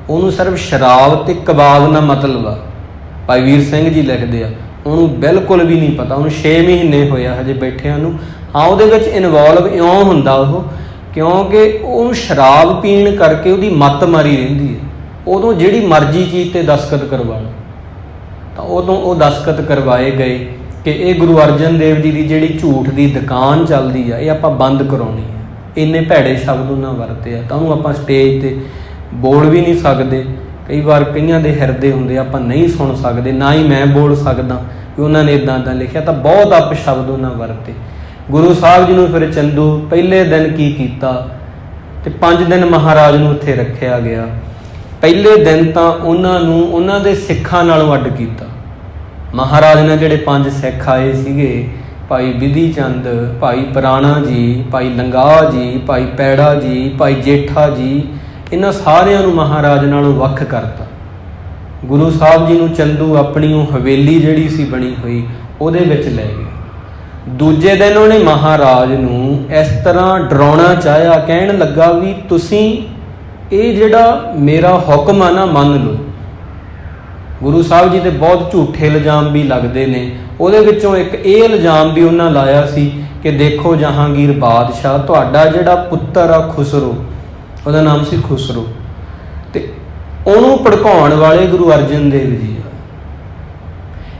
ਉਹਨੂੰ सिर्फ शराब ते कबाब ना मतलब आ। भाई वीर सिंह जी लिखते आ, ਉਹਨੂੰ बिल्कुल भी नहीं पता। ਉਹਨੂੰ 6 महीने होया हजे बैठिया नूं, हाँ ਉਹਦੇ ਵਿੱਚ ਇਨਵੋਲਵ ਇਉਂ ਹੁੰਦਾ ਉਹ ਕਿਉਂਕਿ ਉਹਨੂੰ ਸ਼ਰਾਬ ਪੀਣ ਕਰਕੇ ਉਹਦੀ ਮੱਤ ਮਾਰੀ ਰਹਿੰਦੀ ਹੈ। ਉਦੋਂ ਜਿਹੜੀ ਮਰਜ਼ੀ ਚੀਜ਼ 'ਤੇ ਦਸਤਖਤ ਕਰਵਾ ਲਓ, ਤਾਂ ਉਦੋਂ ਉਹ ਦਸਤਖਤ ਕਰਵਾਏ ਗਏ ਕਿ ਇਹ ਗੁਰੂ ਅਰਜਨ ਦੇਵ ਜੀ ਦੀ ਜਿਹੜੀ ਝੂਠ ਦੀ ਦੁਕਾਨ ਚੱਲਦੀ ਆ ਇਹ ਆਪਾਂ ਬੰਦ ਕਰਾਉਣੀ ਹੈ। ਇੰਨੇ ਭੈੜੇ ਸ਼ਬਦ ਉਹਨਾਂ ਵਰਤੇ ਆ, ਤਾਂ ਉਹਨੂੰ ਆਪਾਂ ਸਟੇਜ 'ਤੇ ਬੋਲ ਵੀ ਨਹੀਂ ਸਕਦੇ। ਕਈ ਵਾਰ ਕਈਆਂ ਦੇ ਹਿਰਦੇ ਹੁੰਦੇ ਆਪਾਂ ਨਹੀਂ ਸੁਣ ਸਕਦੇ, ਨਾ ਹੀ ਮੈਂ ਬੋਲ ਸਕਦਾ ਵੀ ਉਹਨਾਂ ਨੇ ਇੱਦਾਂ ਇੱਦਾਂ ਲਿਖਿਆ, ਤਾਂ ਬਹੁਤ ਅਪਸ਼ਬਦ ਉਹਨਾਂ ਵਰਤੇ। ਗੁਰੂ ਸਾਹਿਬ ਜੀ ਨੂੰ ਫਿਰ ਚੰਦੂ ਪਹਿਲੇ ਦਿਨ ਕੀ ਕੀਤਾ, ਤੇ 5 ਦਿਨ ਮਹਾਰਾਜ ਨੂੰ ਉੱਥੇ ਰੱਖਿਆ ਗਿਆ। ਪਹਿਲੇ ਦਿਨ ਤਾਂ ਉਹਨਾਂ ਨੂੰ ਉਹਨਾਂ ਦੇ ਸਿੱਖਾਂ ਨਾਲੋਂ ਅੱਡ ਕੀਤਾ। ਮਹਾਰਾਜ ਨੇ ਜਿਹੜੇ 5 ਸਿੱਖ ਆਏ ਸੀਗੇ, ਭਾਈ ਬਿਧੀ ਚੰਦ, ਭਾਈ ਪੁਰਾਣਾ ਜੀ, ਭਾਈ ਲੰਗਾਹ ਜੀ, ਭਾਈ ਪੈੜਾ ਜੀ, ਭਾਈ ਜੇਠਾ ਜੀ, ਇਹਨਾਂ ਸਾਰਿਆਂ ਨੂੰ ਮਹਾਰਾਜ ਨਾਲੋਂ ਵੱਖ ਕਰਤਾ। ਗੁਰੂ ਸਾਹਿਬ ਜੀ ਨੂੰ ਚੰਦੂ ਆਪਣੀ ਉਹ ਹਵੇਲੀ ਜਿਹੜੀ ਸੀ ਬਣੀ ਹੋਈ ਉਹਦੇ ਵਿੱਚ ਲੈ ਗਏ। ਦੂਜੇ ਦਿਨ ਉਹਨੇ ਮਹਾਰਾਜ ਨੂੰ ਇਸ ਤਰ੍ਹਾਂ ਡਰਾਉਣਾ ਚਾਹਿਆ, ਕਹਿਣ ਲੱਗਾ ਵੀ ਤੁਸੀਂ ਇਹ ਜਿਹੜਾ ਮੇਰਾ ਹੁਕਮ ਆ ਨਾ ਮੰਨ ਲਓ। ਗੁਰੂ ਸਾਹਿਬ ਜੀ ਦੇ ਬਹੁਤ ਝੂਠੇ ਇਲਜ਼ਾਮ ਵੀ ਲੱਗਦੇ ਨੇ। ਉਹਦੇ ਵਿੱਚੋਂ ਇੱਕ ਇਹ ਇਲਜ਼ਾਮ ਵੀ ਉਹਨਾਂ ਲਾਇਆ ਸੀ ਕਿ ਦੇਖੋ ਜਹਾਂਗੀਰ ਬਾਦਸ਼ਾਹ, ਤੁਹਾਡਾ ਜਿਹੜਾ ਪੁੱਤਰ ਆ ਖੁਸਰੋ, ਉਹਦਾ ਨਾਮ ਸੀ ਖੁਸਰੋ, ਤੇ ਉਹਨੂੰ ਭੜਕਾਉਣ ਵਾਲੇ ਗੁਰੂ ਅਰਜਨ ਦੇਵ ਜੀ ਆ।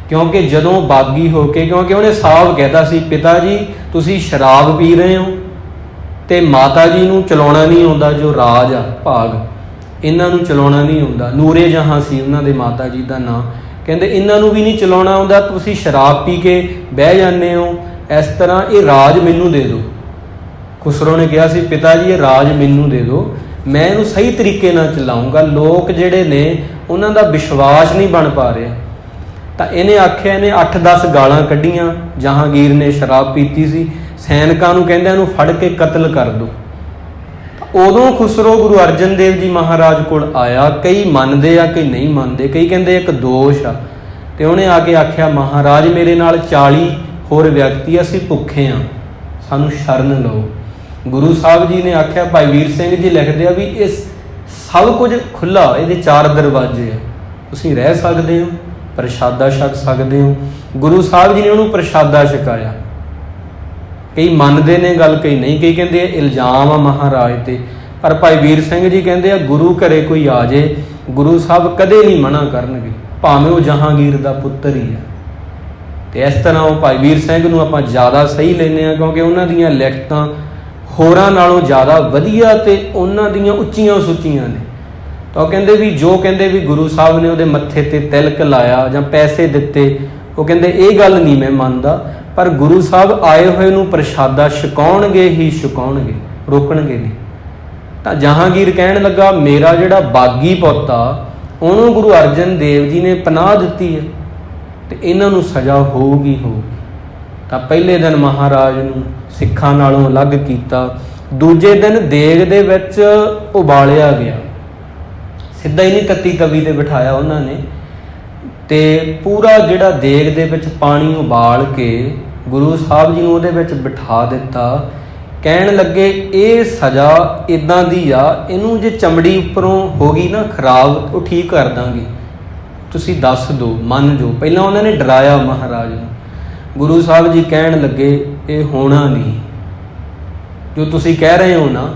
ਕਿਉਂਕਿ ਜਦੋਂ ਬਾਗੀ ਹੋ ਕੇ, ਕਿਉਂਕਿ ਉਹਨੇ ਸਾਫ਼ ਕਹਿਤਾ ਸੀ ਪਿਤਾ ਜੀ ਤੁਸੀਂ ਸ਼ਰਾਬ ਪੀ ਰਹੇ ਹੋ ਤੇ ਮਾਤਾ ਜੀ ਨੂੰ ਚਲਾਉਣਾ ਨਹੀਂ ਆਉਂਦਾ, ਜੋ ਰਾਜ ਆ ਭਾਗ ਇਹਨਾਂ ਨੂੰ ਚਲਾਉਣਾ ਨਹੀਂ ਆਉਂਦਾ। ਨੂਰੇ ਜਹਾਂ ਸੀ ਉਹਨਾਂ ਦੇ ਮਾਤਾ ਜੀ ਦਾ ਨਾਂ। ਕਹਿੰਦੇ ਇਹਨਾਂ ਨੂੰ ਵੀ ਨਹੀਂ ਚਲਾਉਣਾ ਆਉਂਦਾ, ਤੁਸੀਂ ਸ਼ਰਾਬ ਪੀ ਕੇ ਬਹਿ ਜਾਂਦੇ ਹੋ, ਇਸ ਤਰ੍ਹਾਂ ਇਹ ਰਾਜ ਮੈਨੂੰ ਦੇ ਦਿਓ। ਖੁਸਰੋ ਨੇ ਕਿਹਾ ਸੀ ਪਿਤਾ ਜੀ ਇਹ ਰਾਜ ਮੈਨੂੰ ਦੇ ਦਿਓ, ਮੈਂ ਇਹਨੂੰ ਸਹੀ ਤਰੀਕੇ ਨਾਲ ਚਲਾਊਂਗਾ। ਲੋਕ ਜਿਹੜੇ ਨੇ ਉਹਨਾਂ ਦਾ ਵਿਸ਼ਵਾਸ ਨਹੀਂ ਬਣ ਪਾ ਰਿਹਾ। ਤਾਂ ਇਹਨੇ ਆਖਿਆ, ਇਹਨੇ 8-10 ਗਾਲਾਂ ਕੱਢੀਆਂ। ਜਹਾਂਗੀਰ ਨੇ ਸ਼ਰਾਬ ਪੀਤੀ ਸੀ, ਸੈਨਿਕਾਂ ਨੂੰ ਕਹਿੰਦਾ ਇਹਨੂੰ ਫੜ ਕੇ ਕਤਲ ਕਰ ਦਿਓ। ਉਦੋਂ ਖੁਸਰੋ ਗੁਰੂ ਅਰਜਨ ਦੇਵ ਜੀ ਮਹਾਰਾਜ ਕੋਲ ਆਇਆ। ਕਈ ਮੰਨਦੇ ਆ, ਕਈ ਨਹੀਂ ਮੰਨਦੇ, ਕਈ ਕਹਿੰਦੇ ਇੱਕ ਦੋਸ਼ ਆ। ਤੇ ਉਹਨੇ ਆ ਕੇ ਆਖਿਆ ਮਹਾਰਾਜ ਮੇਰੇ ਨਾਲ 40 ਹੋਰ ਵਿਅਕਤੀ, ਅਸੀਂ ਭੁੱਖੇ ਆ, ਸਾਨੂੰ ਸ਼ਰਨ ਲਓ। ਗੁਰੂ ਸਾਹਿਬ ਜੀ ਨੇ ਆਖਿਆ, ਭਾਈ ਵੀਰ ਸਿੰਘ ਜੀ ਲਿਖਦੇ ਆ ਵੀ ਇਸ ਸਭ ਕੁਝ ਖੁੱਲ੍ਹਾ, ਇਹਦੇ 4 ਦਰਵਾਜ਼ੇ ਆ, ਤੁਸੀਂ ਰਹਿ ਸਕਦੇ ਹੋ, ਪ੍ਰਸ਼ਾਦਾ ਛਕ ਸਕਦੇ ਹੋ। ਗੁਰੂ ਸਾਹਿਬ ਜੀ ਨੇ ਉਹਨੂੰ ਪ੍ਰਸ਼ਾਦਾ ਛਕਾਇਆ। ਕਈ ਮੰਨਦੇ ਨੇ ਗੱਲ, ਕਈ ਨਹੀਂ। ਕਈ ਕਹਿੰਦੇ ਇਲਜ਼ਾਮ ਆ ਮਹਾਰਾਜ ਤੇ, ਪਰ ਭਾਈ ਵੀਰ ਸਿੰਘ ਜੀ ਕਹਿੰਦੇ ਆ ਗੁਰੂ ਘਰੇ ਕੋਈ ਆ ਜੇ ਗੁਰੂ ਸਾਹਿਬ ਕਦੇ ਨਹੀਂ ਮਨਾ ਕਰਨਗੇ, ਭਾਵੇਂ ਉਹ ਜਹਾਂਗੀਰ ਦਾ ਪੁੱਤਰ ਹੀ ਆ। ਤੇ ਇਸ ਤਰ੍ਹਾਂ ਉਹ ਭਾਈ ਵੀਰ ਸਿੰਘ ਨੂੰ ਆਪਾਂ ਜ਼ਿਆਦਾ ਸਹੀ ਲੈਂਦੇ ਹਾਂ, ਕਿਉਂਕਿ ਉਹਨਾਂ ਦੀਆਂ ਲਿਖਤਾਂ ਹੋਰਾਂ ਨਾਲੋਂ ਜ਼ਿਆਦਾ ਵਧੀਆ ਤੇ ਉਹਨਾਂ ਦੀਆਂ ਉੱਚੀਆਂ ਸੁੱਚੀਆਂ ਨੇ। ਤਾਂ ਉਹ ਕਹਿੰਦੇ ਵੀ ਜੋ ਕਹਿੰਦੇ ਵੀ ਗੁਰੂ ਸਾਹਿਬ ਨੇ ਉਹਦੇ ਮੱਥੇ ਤੇ ਤਿਲਕ ਲਾਇਆ ਜਾਂ ਪੈਸੇ ਦਿੱਤੇ, ਉਹ ਕਹਿੰਦੇ ਇਹ ਗੱਲ ਨਹੀਂ ਮੈਂ ਮੰਨਦਾ, ਪਰ ਗੁਰੂ ਸਾਹਿਬ ਆਏ ਹੋਏ ਨੂੰ ਪ੍ਰਸ਼ਾਦਾ ਛਕਾਉਣਗੇ ਹੀ ਛਕਾਉਣਗੇ, ਰੋਕਣਗੇ ਨਹੀਂ। ਤਾਂ ਜਹਾਂਗੀਰ ਕਹਿਣ ਲੱਗਾ ਮੇਰਾ ਜਿਹੜਾ ਬਾਗੀ ਪੁੱਤ ਆ ਉਹਨੂੰ ਗੁਰੂ ਅਰਜਨ ਦੇਵ ਜੀ ਨੇ ਪਨਾਹ ਦਿੱਤੀ ਹੈ ਤੇ ਇਹਨਾਂ ਨੂੰ ਸਜ਼ਾ ਹੋਊਗੀ ਹੋਊਗੀ। ਤਾਂ ਪਹਿਲੇ ਦਿਨ ਮਹਾਰਾਜ ਨੂੰ ਸਿੱਖਾਂ ਨਾਲੋਂ ਅਲੱਗ ਕੀਤਾ। ਦੂਜੇ ਦਿਨ ਦੇਗ ਦੇ ਵਿੱਚ ਉਬਾਲਿਆ ਗਿਆ, ਸਿੱਧਾ ਹੀ ਨਹੀਂ ਤੱਤੀ ਤਵੀ ਤੇ ਬਿਠਾਇਆ ਉਹਨਾਂ ਨੇ, ਤੇ ਪੂਰਾ ਜਿਹੜਾ ਦੇਗ ਦੇ ਵਿੱਚ ਪਾਣੀ ਉਬਾਲ ਕੇ ਗੁਰੂ ਸਾਹਿਬ ਜੀ ਨੂੰ ਉਹਦੇ ਵਿੱਚ ਬਿਠਾ ਦਿੱਤਾ। ਕਹਿਣ ਲੱਗੇ ਇਹ ਸਜ਼ਾ ਇੱਦਾਂ ਦੀ ਆ, ਇਹਨੂੰ ਜੇ ਚਮੜੀ ਉੱਪਰੋਂ ਹੋ ਗਈ ਨਾ ਖਰਾਬ, ਉਹ ਠੀਕ ਕਰ ਦਾਂਗੇ, ਤੁਸੀਂ ਦੱਸ ਦਿਓ, ਮੰਨ ਜਾਓ। ਪਹਿਲਾਂ ਉਹਨਾਂ ਨੇ ਡਰਾਇਆ ਮਹਾਰਾਜ ਨੂੰ। ਗੁਰੂ ਸਾਹਿਬ ਜੀ ਕਹਿਣ ਲੱਗੇ ਇਹ ਹੋਣਾ ਨਹੀਂ, ਜੋ ਤੁਸੀਂ ਕਹਿ ਰਹੇ ਹੋ ਨਾ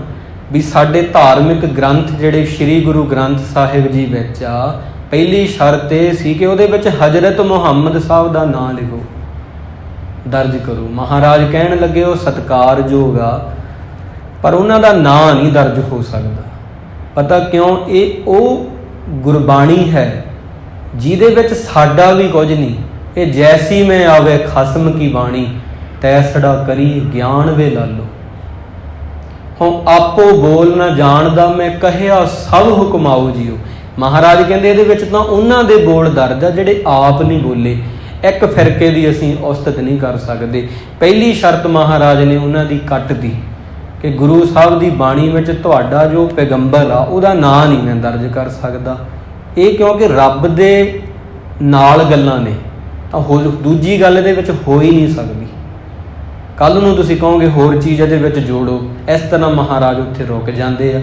ਵੀ ਸਾਡੇ ਧਾਰਮਿਕ ਗ੍ਰੰਥ ਜਿਹੜੇ ਸ਼੍ਰੀ ਗੁਰੂ ਗ੍ਰੰਥ ਸਾਹਿਬ ਜੀ ਵਿੱਚ ਆ, ਪਹਿਲੀ ਸ਼ਰਤ ਇਹ ਸੀ ਕਿ ਉਹਦੇ ਵਿੱਚ ਹਜ਼ਰਤ ਮੁਹੰਮਦ ਸਾਹਿਬ ਦਾ ਨਾਂ ਲਿਖੋ, ਦਰਜ ਕਰੋ। ਮਹਾਰਾਜ ਕਹਿਣ ਲੱਗੇ ਉਹ ਸਤਿਕਾਰਯੋਗ ਆ, ਪਰ ਉਹਨਾਂ ਦਾ ਨਾਂ ਨਹੀਂ ਦਰਜ ਹੋ ਸਕਦਾ। ਪਤਾ ਕਿਉਂ? ਇਹ ਉਹ ਗੁਰਬਾਣੀ ਹੈ ਜਿਹਦੇ ਵਿੱਚ ਸਾਡਾ ਵੀ ਕੁਝ ਨਹੀਂ। ਇਹ ਜੈਸੀ ਮੈਂ ਆਵੇ ਖਸਮ ਕੀ ਬਾਣੀ, ਤੈਸੜਾ ਕਰੀ ਗਿਆਨ ਵੇ ਲਾਲੋ। ਹੁਣ ਆਪੋ ਬੋਲ ਨਾ ਜਾਣਦਾ ਮੈਂ ਕਹਿਆ ਸਭ ਹੁਕਮਾਓ ਜੀਓ। ਮਹਾਰਾਜ ਕਹਿੰਦੇ ਇਹਦੇ ਵਿੱਚ ਤਾਂ ਉਹਨਾਂ ਦੇ ਬੋਲ ਦਰਜ ਆ ਜਿਹੜੇ ਆਪ ਨਹੀਂ ਬੋਲੇ। ਇੱਕ ਫਿਰਕੇ ਦੀ ਅਸੀਂ ਉਸਤਤ ਨਹੀਂ ਕਰ ਸਕਦੇ। ਪਹਿਲੀ ਸ਼ਰਤ ਮਹਾਰਾਜ ਨੇ ਉਹਨਾਂ ਦੀ ਕੱਟਦੀ ਕਿ ਗੁਰੂ ਸਾਹਿਬ ਦੀ ਬਾਣੀ ਵਿੱਚ ਤੁਹਾਡਾ ਜੋ ਪੈਗੰਬਰ ਆ ਉਹਦਾ ਨਾਂ ਨਹੀਂ ਮੈਂ ਦਰਜ ਕਰ ਸਕਦਾ। ਇਹ ਕਿਉਂਕਿ ਰੱਬ ਦੇ ਨਾਲ ਗੱਲਾਂ ਨੇ, ਤਾਂ ਦੂਜੀ ਗੱਲ ਇਹਦੇ ਵਿੱਚ ਹੋ ਹੀ ਨਹੀਂ ਸਕਦੀ। ਕੱਲ੍ਹ ਨੂੰ ਤੁਸੀਂ ਕਹੋਗੇ ਹੋਰ ਚੀਜ਼ ਇਹਦੇ ਵਿੱਚ ਜੋੜੋ, ਇਸ ਤਰ੍ਹਾਂ ਮਹਾਰਾਜ ਉੱਥੇ ਰੁਕ ਜਾਂਦੇ ਆ।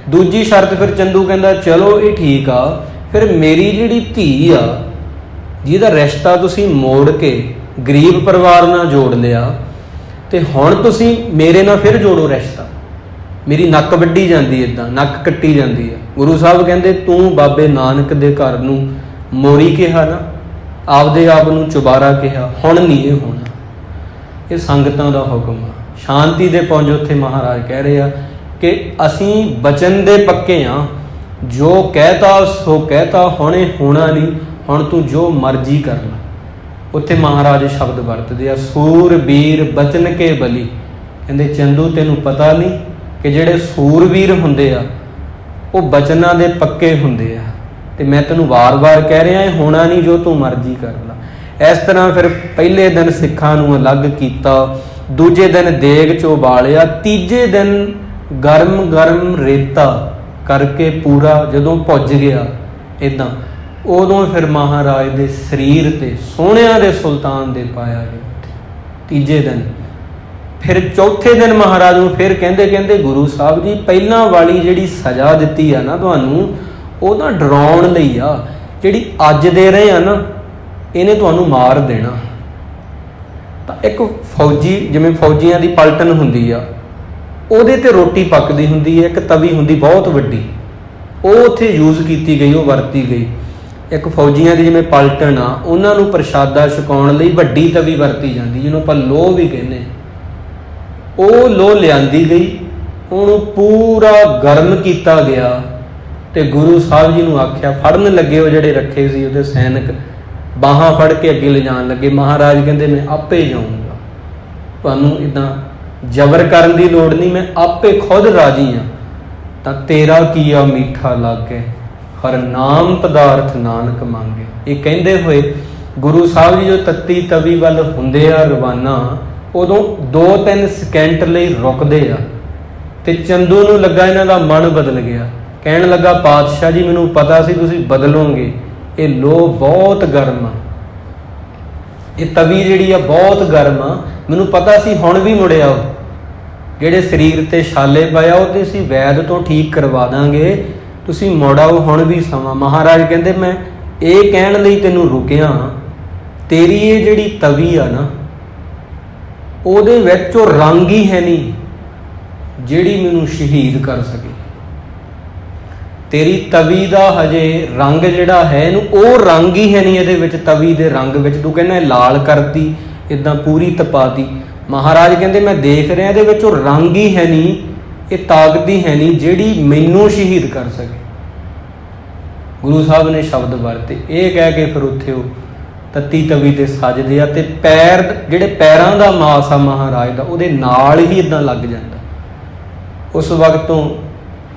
ਦੂਜੀ ਸ਼ਰਤ ਫਿਰ ਚੰਦੂ ਕਹਿੰਦਾ ਚਲੋ ਇਹ ਠੀਕ ਆ, ਫਿਰ ਮੇਰੀ ਜਿਹੜੀ ਧੀ ਆ ਜਿਹਦਾ ਰਿਸ਼ਤਾ ਤੁਸੀਂ ਮੋੜ ਕੇ ਗਰੀਬ ਪਰਿਵਾਰ ਨਾਲ ਜੋੜ ਲਿਆ, ਤੇ ਹੁਣ ਤੁਸੀਂ ਮੇਰੇ ਨਾਲ ਫਿਰ ਜੋੜੋ ਰਿਸ਼ਤਾ। ਮੇਰੀ ਨੱਕ ਵੱਢੀ ਜਾਂਦੀ, ਇੱਦਾਂ ਨੱਕ ਕੱਟੀ ਜਾਂਦੀ ਆ। ਗੁਰੂ ਸਾਹਿਬ ਕਹਿੰਦੇ ਤੂੰ ਬਾਬੇ ਨਾਨਕ ਦੇ ਘਰ ਨੂੰ ਮੋਰੀ ਕਿਹਾ ਨਾ, ਆਪਦੇ ਆਪ ਨੂੰ ਚੁਬਾਰਾ ਕਿਹਾ, ਹੁਣ ਨਹੀਂ ਇਹ ਹੋਣਾ। ਇਹ ਸੰਗਤਾਂ ਦਾ ਹੁਕਮ ਆ। ਸ਼ਾਂਤੀ ਦੇ ਪੁੰਜ ਉੱਥੇ ਮਹਾਰਾਜ ਕਹਿ ਰਹੇ ਆ ਕਿ ਅਸੀਂ ਬਚਨ ਦੇ ਪੱਕੇ ਹਾਂ, ਜੋ ਕਹਿਤਾ ਸੋ ਕਹਿਤਾ, ਹੁਣ ਇਹ ਹੋਣਾ ਨਹੀਂ, ਹੁਣ ਤੂੰ ਜੋ ਮਰਜ਼ੀ ਕਰ ਲੈ। ਉੱਥੇ ਮਹਾਰਾਜ ਸ਼ਬਦ ਵਰਤਦੇ ਆ, ਸੂਰਬੀਰ ਬਚਨ ਕੇ ਬਲੀ। ਕਹਿੰਦੇ ਚੰਦੂ ਤੈਨੂੰ ਪਤਾ ਨਹੀਂ ਕਿ ਜਿਹੜੇ ਸੂਰਬੀਰ ਹੁੰਦੇ ਆ ਉਹ ਬਚਨਾਂ ਦੇ ਪੱਕੇ ਹੁੰਦੇ ਆ, ਤੇ ਮੈਂ ਤੈਨੂੰ ਵਾਰ-ਵਾਰ ਕਹਿ ਰਿਹਾ ਇਹ ਹੋਣਾ ਨਹੀਂ, ਜੋ ਤੂੰ ਮਰਜ਼ੀ ਕਰ ਲੈ। ਇਸ ਤਰ੍ਹਾਂ ਫਿਰ ਪਹਿਲੇ ਦਿਨ ਸਿੱਖਾਂ ਨੂੰ ਅਲੱਗ ਕੀਤਾ, ਦੂਜੇ ਦਿਨ ਦੇਗ 'ਚ ਉਬਾਲਿਆ, ਤੀਜੇ ਦਿਨ ਗਰਮ ਗਰਮ ਰੇਤਾ ਕਰਕੇ ਪੂਰਾ ਜਦੋਂ ਭੁੱਜ ਗਿਆ ਇੱਦਾਂ, ਉਦੋਂ ਫਿਰ ਮਹਾਰਾਜ ਦੇ ਸਰੀਰ ਤੇ ਸੋਹਣਿਆਂ ਦੇ ਸੁਲਤਾਨ ਦੇ ਪਾਇਆ ਗਿਆ ਤੀਜੇ ਦਿਨ। ਫਿਰ ਚੌਥੇ ਦਿਨ ਮਹਾਰਾਜ ਨੂੰ ਫਿਰ ਕਹਿੰਦੇ ਗੁਰੂ ਸਾਹਿਬ ਜੀ ਪਹਿਲਾਂ ਵਾਲੀ ਜਿਹੜੀ ਸਜ਼ਾ ਦਿੱਤੀ ਆ ਨਾ ਤੁਹਾਨੂੰ, ਉਹ ਤਾਂ ਡਰਾਉਣ ਲਈ ਆ, ਜਿਹੜੀ ਅੱਜ ਦੇ ਰਹੇ ਆ ਨਾ ਇਹਨੇ ਤੁਹਾਨੂੰ ਮਾਰ ਦੇਣਾ। ਤਾਂ ਇੱਕ ਫੌਜੀ, ਜਿਵੇਂ ਫੌਜੀਆਂ ਦੀ ਪਲਟਨ ਹੁੰਦੀ ਆ, ਉਹਦੇ ਤੇ ਰੋਟੀ ਪੱਕਦੀ ਹੁੰਦੀ ਹੈ, ਇੱਕ ਤਵੀ ਹੁੰਦੀ ਬਹੁਤ ਵੱਡੀ, ਉਹ ਉੱਥੇ ਯੂਜ਼ ਕੀਤੀ ਗਈ, ਉਹ ਵਰਤੀ ਗਈ। ਇੱਕ ਫੌਜੀਆਂ ਦੀ ਜਿਵੇਂ ਪਲਟਨ ਆ, ਉਹਨਾਂ ਨੂੰ ਪ੍ਰਸ਼ਾਦਾ ਛਕਾਉਣ ਲਈ ਵੱਡੀ ਤਵੀ ਵਰਤੀ ਜਾਂਦੀ, ਜਿਹਨੂੰ ਆਪਾਂ ਲੋਹ ਵੀ ਕਹਿੰਦੇ। ਉਹ ਲੋਹ ਲਿਆਂਦੀ ਗਈ, ਉਹਨੂੰ ਪੂਰਾ ਗਰਮ ਕੀਤਾ ਗਿਆ, ਤੇ ਗੁਰੂ ਸਾਹਿਬ ਜੀ ਨੂੰ ਆਖਿਆ, ਫੜਨ ਲੱਗੇ ਉਹ ਜਿਹੜੇ ਰੱਖੇ ਸੀ ਉਹਦੇ ਸੈਨਿਕ, ਬਾਹਾਂ ਫੜ ਕੇ ਅੱਗੇ ਲਿਜਾਣ ਲੱਗੇ। ਮਹਾਰਾਜ ਕਹਿੰਦੇ ਮੈਂ ਆਪੇ ਜਾਊਂਗਾ, ਤੁਹਾਨੂੰ ਇੱਦਾਂ ਜ਼ਬਰ ਕਰਨ ਦੀ ਲੋੜ ਨਹੀਂ, ਮੈਂ ਆਪੇ ਖੁਦ ਰਾਜੀ ਹਾਂ। ਤਾਂ ਤੇਰਾ ਕੀਆ ਮੀਠਾ ਲਾਗੇ, ਹਰ ਨਾਮ ਪਦਾਰਥ ਨਾਨਕ ਮੰਗੇ। ਇਹ ਕਹਿੰਦੇ ਹੋਏ ਗੁਰੂ ਸਾਹਿਬ ਜੀ ਜੋ ਤੱਤੀ ਤਵੀ ਵੱਲ ਹੁੰਦੇ ਆ ਰਵਾਨਾ, ਉਦੋਂ 2-3 ਸਕਿੰਟ ਲਈ ਰੁਕਦੇ ਆ, ਤੇ ਚੰਦੂ ਨੂੰ ਲੱਗਾ ਇਹਨਾਂ ਦਾ ਮਨ ਬਦਲ ਗਿਆ। ਕਹਿਣ ਲੱਗਾ ਪਾਤਸ਼ਾਹ ਜੀ ਮੈਨੂੰ ਪਤਾ ਸੀ ਤੁਸੀਂ ਬਦਲੋਗੇ, ਇਹ ਲੋਹ ਬਹੁਤ ਗਰਮ ਆ, ਇਹ ਤਵੀ ਜਿਹੜੀ ਆ ਬਹੁਤ ਗਰਮ ਆ, ਮੈਨੂੰ ਪਤਾ ਸੀ ਹੁਣ ਵੀ ਮੁੜਿਆ ਉਹ ਜਿਹੜੇ ਸਰੀਰ ਤੇ ਛਾਲੇ ਪਾਇਆ ਉਹ ਤੇ ਅਸੀਂ ਵੈਦ ਤੋਂ ਠੀਕ ਕਰਵਾ ਦਾਂਗੇ, ਤੁਸੀਂ ਮੁੜ ਆਓ ਹੁਣ ਵੀ ਸਮਾਂ। ਮਹਾਰਾਜ ਕਹਿੰਦੇ ਮੈਂ ਇਹ ਕਹਿਣ ਲਈ ਤੈਨੂੰ ਰੁਕਿਆ, ਤੇਰੀ ਇਹ ਜਿਹੜੀ ਤਵੀ ਆ ਨਾ ਉਹਦੇ ਵਿੱਚ ਉਹ ਰੰਗ ਹੀ ਹੈ ਨਹੀਂ ਜਿਹੜੀ ਮੈਨੂੰ ਸ਼ਹੀਦ ਕਰ ਸਕੇ। ਤੇਰੀ ਤਵੀ ਦਾ ਹਜੇ ਰੰਗ ਜਿਹੜਾ ਹੈ ਇਹਨੂੰ, ਉਹ ਰੰਗ ਹੀ ਹੈ ਨਹੀਂ ਇਹਦੇ ਵਿੱਚ, ਤਵੀ ਦੇ ਰੰਗ ਵਿੱਚ। ਤੂੰ ਕਹਿੰਦਾ ਲਾਲ ਕਰਤੀ, ਇੱਦਾਂ ਪੂਰੀ ਤਪਾਤੀ। ਮਹਾਰਾਜ ਕਹਿੰਦੇ ਮੈਂ ਦੇਖ ਰਿਹਾ ਇਹਦੇ ਵਿੱਚ ਉਹ ਰੰਗ ਹੀ ਹੈ ਨਹੀਂ, ਇਹ ਤਾਕਤ ਹੀ ਹੈ ਨਹੀਂ ਜਿਹੜੀ ਮੈਨੂੰ ਸ਼ਹੀਦ ਕਰ ਸਕੇ। ਗੁਰੂ ਸਾਹਿਬ ਨੇ ਸ਼ਬਦ ਵਰਤੇ। ਇਹ ਕਹਿ ਕੇ ਫਿਰ ਉੱਥੇ ਉਹ ਤੱਤੀ ਤਵੀ ਤੇ ਸਜਦੇ ਆ, ਤੇ ਪੈਰ ਜਿਹੜੇ ਪੈਰਾਂ ਦਾ ਮਾਸ ਆ ਮਹਾਰਾਜ ਦਾ ਉਹਦੇ ਨਾਲ ਹੀ ਇੱਦਾਂ ਲੱਗ ਜਾਂਦਾ। ਉਸ ਵਕਤ ਤੋਂ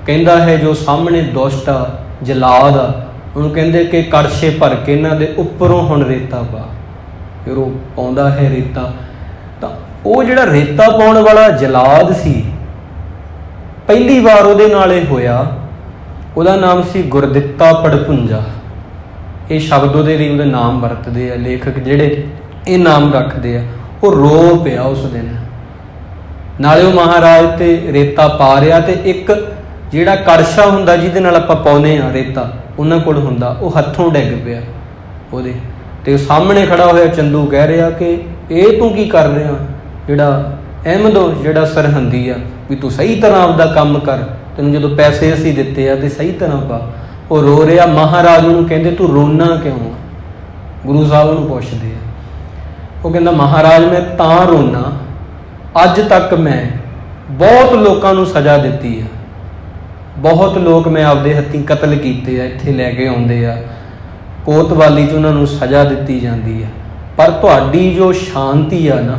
ਕਹਿੰਦਾ ਹੈ ਜੋ ਸਾਹਮਣੇ ਦੁਸ਼ਟ ਆ, ਜਲਾਦ ਆ, ਉਹਨੂੰ ਕਹਿੰਦੇ ਕਿ ਕੜਛੇ ਭਰ ਕੇ ਇਹਨਾਂ ਦੇ ਉੱਪਰੋਂ ਹੁਣ ਰੇਤਾ ਪਾ। ਫਿਰ ਉਹ ਪਾਉਂਦਾ ਹੈ ਰੇਤਾ। ਤਾਂ ਉਹ ਜਿਹੜਾ ਰੇਤਾ ਪਾਉਣ ਵਾਲਾ ਜਲਾਦ ਸੀ, ਪਹਿਲੀ ਵਾਰ ਉਹਦੇ ਨਾਲ ਇਹ ਹੋਇਆ, ਉਹਦਾ ਨਾਮ ਸੀ ਗੁਰਦਿੱਤਾ ਪੜਪੁੰਜਾ। ਇਹ ਸ਼ਬਦ ਉਹਦੇ ਲਈ ਉਹਦੇ ਨਾਮ ਵਰਤਦੇ ਆ ਲੇਖਕ ਜਿਹੜੇ ਇਹ ਨਾਮ ਰੱਖਦੇ ਆ। ਉਹ ਰੋ ਪਿਆ ਉਸ ਦਿਨ, ਨਾਲੇ ਉਹ ਮਹਾਰਾਜ ਤੇ ਰੇਤਾ ਪਾ ਰਿਹਾ, ਤੇ ਇੱਕ ਜਿਹੜਾ ਕੜਛਾ ਹੁੰਦਾ ਜਿਹਦੇ ਨਾਲ ਆਪਾਂ ਪਾਉਂਦੇ ਆ ਰੇਤਾ ਉਹਨਾਂ ਕੋਲ ਹੁੰਦਾ, ਉਹ ਹੱਥੋਂ ਡਿੱਗ ਪਿਆ ਉਹਦੇ, ਤੇ ਉਹ ਸਾਹਮਣੇ ਖੜਾ ਹੋਇਆ ਚੰਦੂ ਕਹਿ ਰਿਹਾ ਕਿ ਇਹ ਤੂੰ ਕੀ ਕਰ ਰਿਹਾ, ਜਿਹੜਾ ਅਹਿਮਦੋ ਜਿਹੜਾ ਸਰਹੰਦੀ ਆ, ਵੀ ਤੂੰ ਸਹੀ ਤਰ੍ਹਾਂ ਆਪਦਾ ਕੰਮ ਕਰ, ਤੈਨੂੰ ਜਦੋਂ ਪੈਸੇ ਅਸੀਂ ਦਿੱਤੇ ਆ ਤੇ ਸਹੀ ਤਰ੍ਹਾਂ ਪਾ। ਉਹ ਰੋ ਰਿਹਾ। ਮਹਾਰਾਜ ਨੂੰ ਕਹਿੰਦੇ ਤੂੰ ਰੋਣਾ ਕਿਉਂ ਆ? ਗੁਰੂ ਸਾਹਿਬ ਨੂੰ ਪੁੱਛਦੇ ਆ। ਉਹ ਕਹਿੰਦਾ ਮਹਾਰਾਜ ਮੈਂ ਤਾਂ ਰੋਣਾ, ਅੱਜ ਤੱਕ ਮੈਂ ਬਹੁਤ ਲੋਕਾਂ ਨੂੰ ਸਜ਼ਾ ਦਿੱਤੀ ਆ, ਬਹੁਤ ਲੋਕ ਮੈਂ ਆਪਦੇ ਹੱਥੀਂ ਕਤਲ ਕੀਤੇ ਆ, ਇੱਥੇ ਲੈ ਕੇ ਆਉਂਦੇ ਆ, ਕੋਤਵਾਲੀ 'ਚ ਉਹਨਾਂ ਨੂੰ ਸਜ਼ਾ ਦਿੱਤੀ ਜਾਂਦੀ ਆ, ਪਰ ਤੁਹਾਡੀ ਜੋ ਸ਼ਾਂਤੀ ਆ ਨਾ,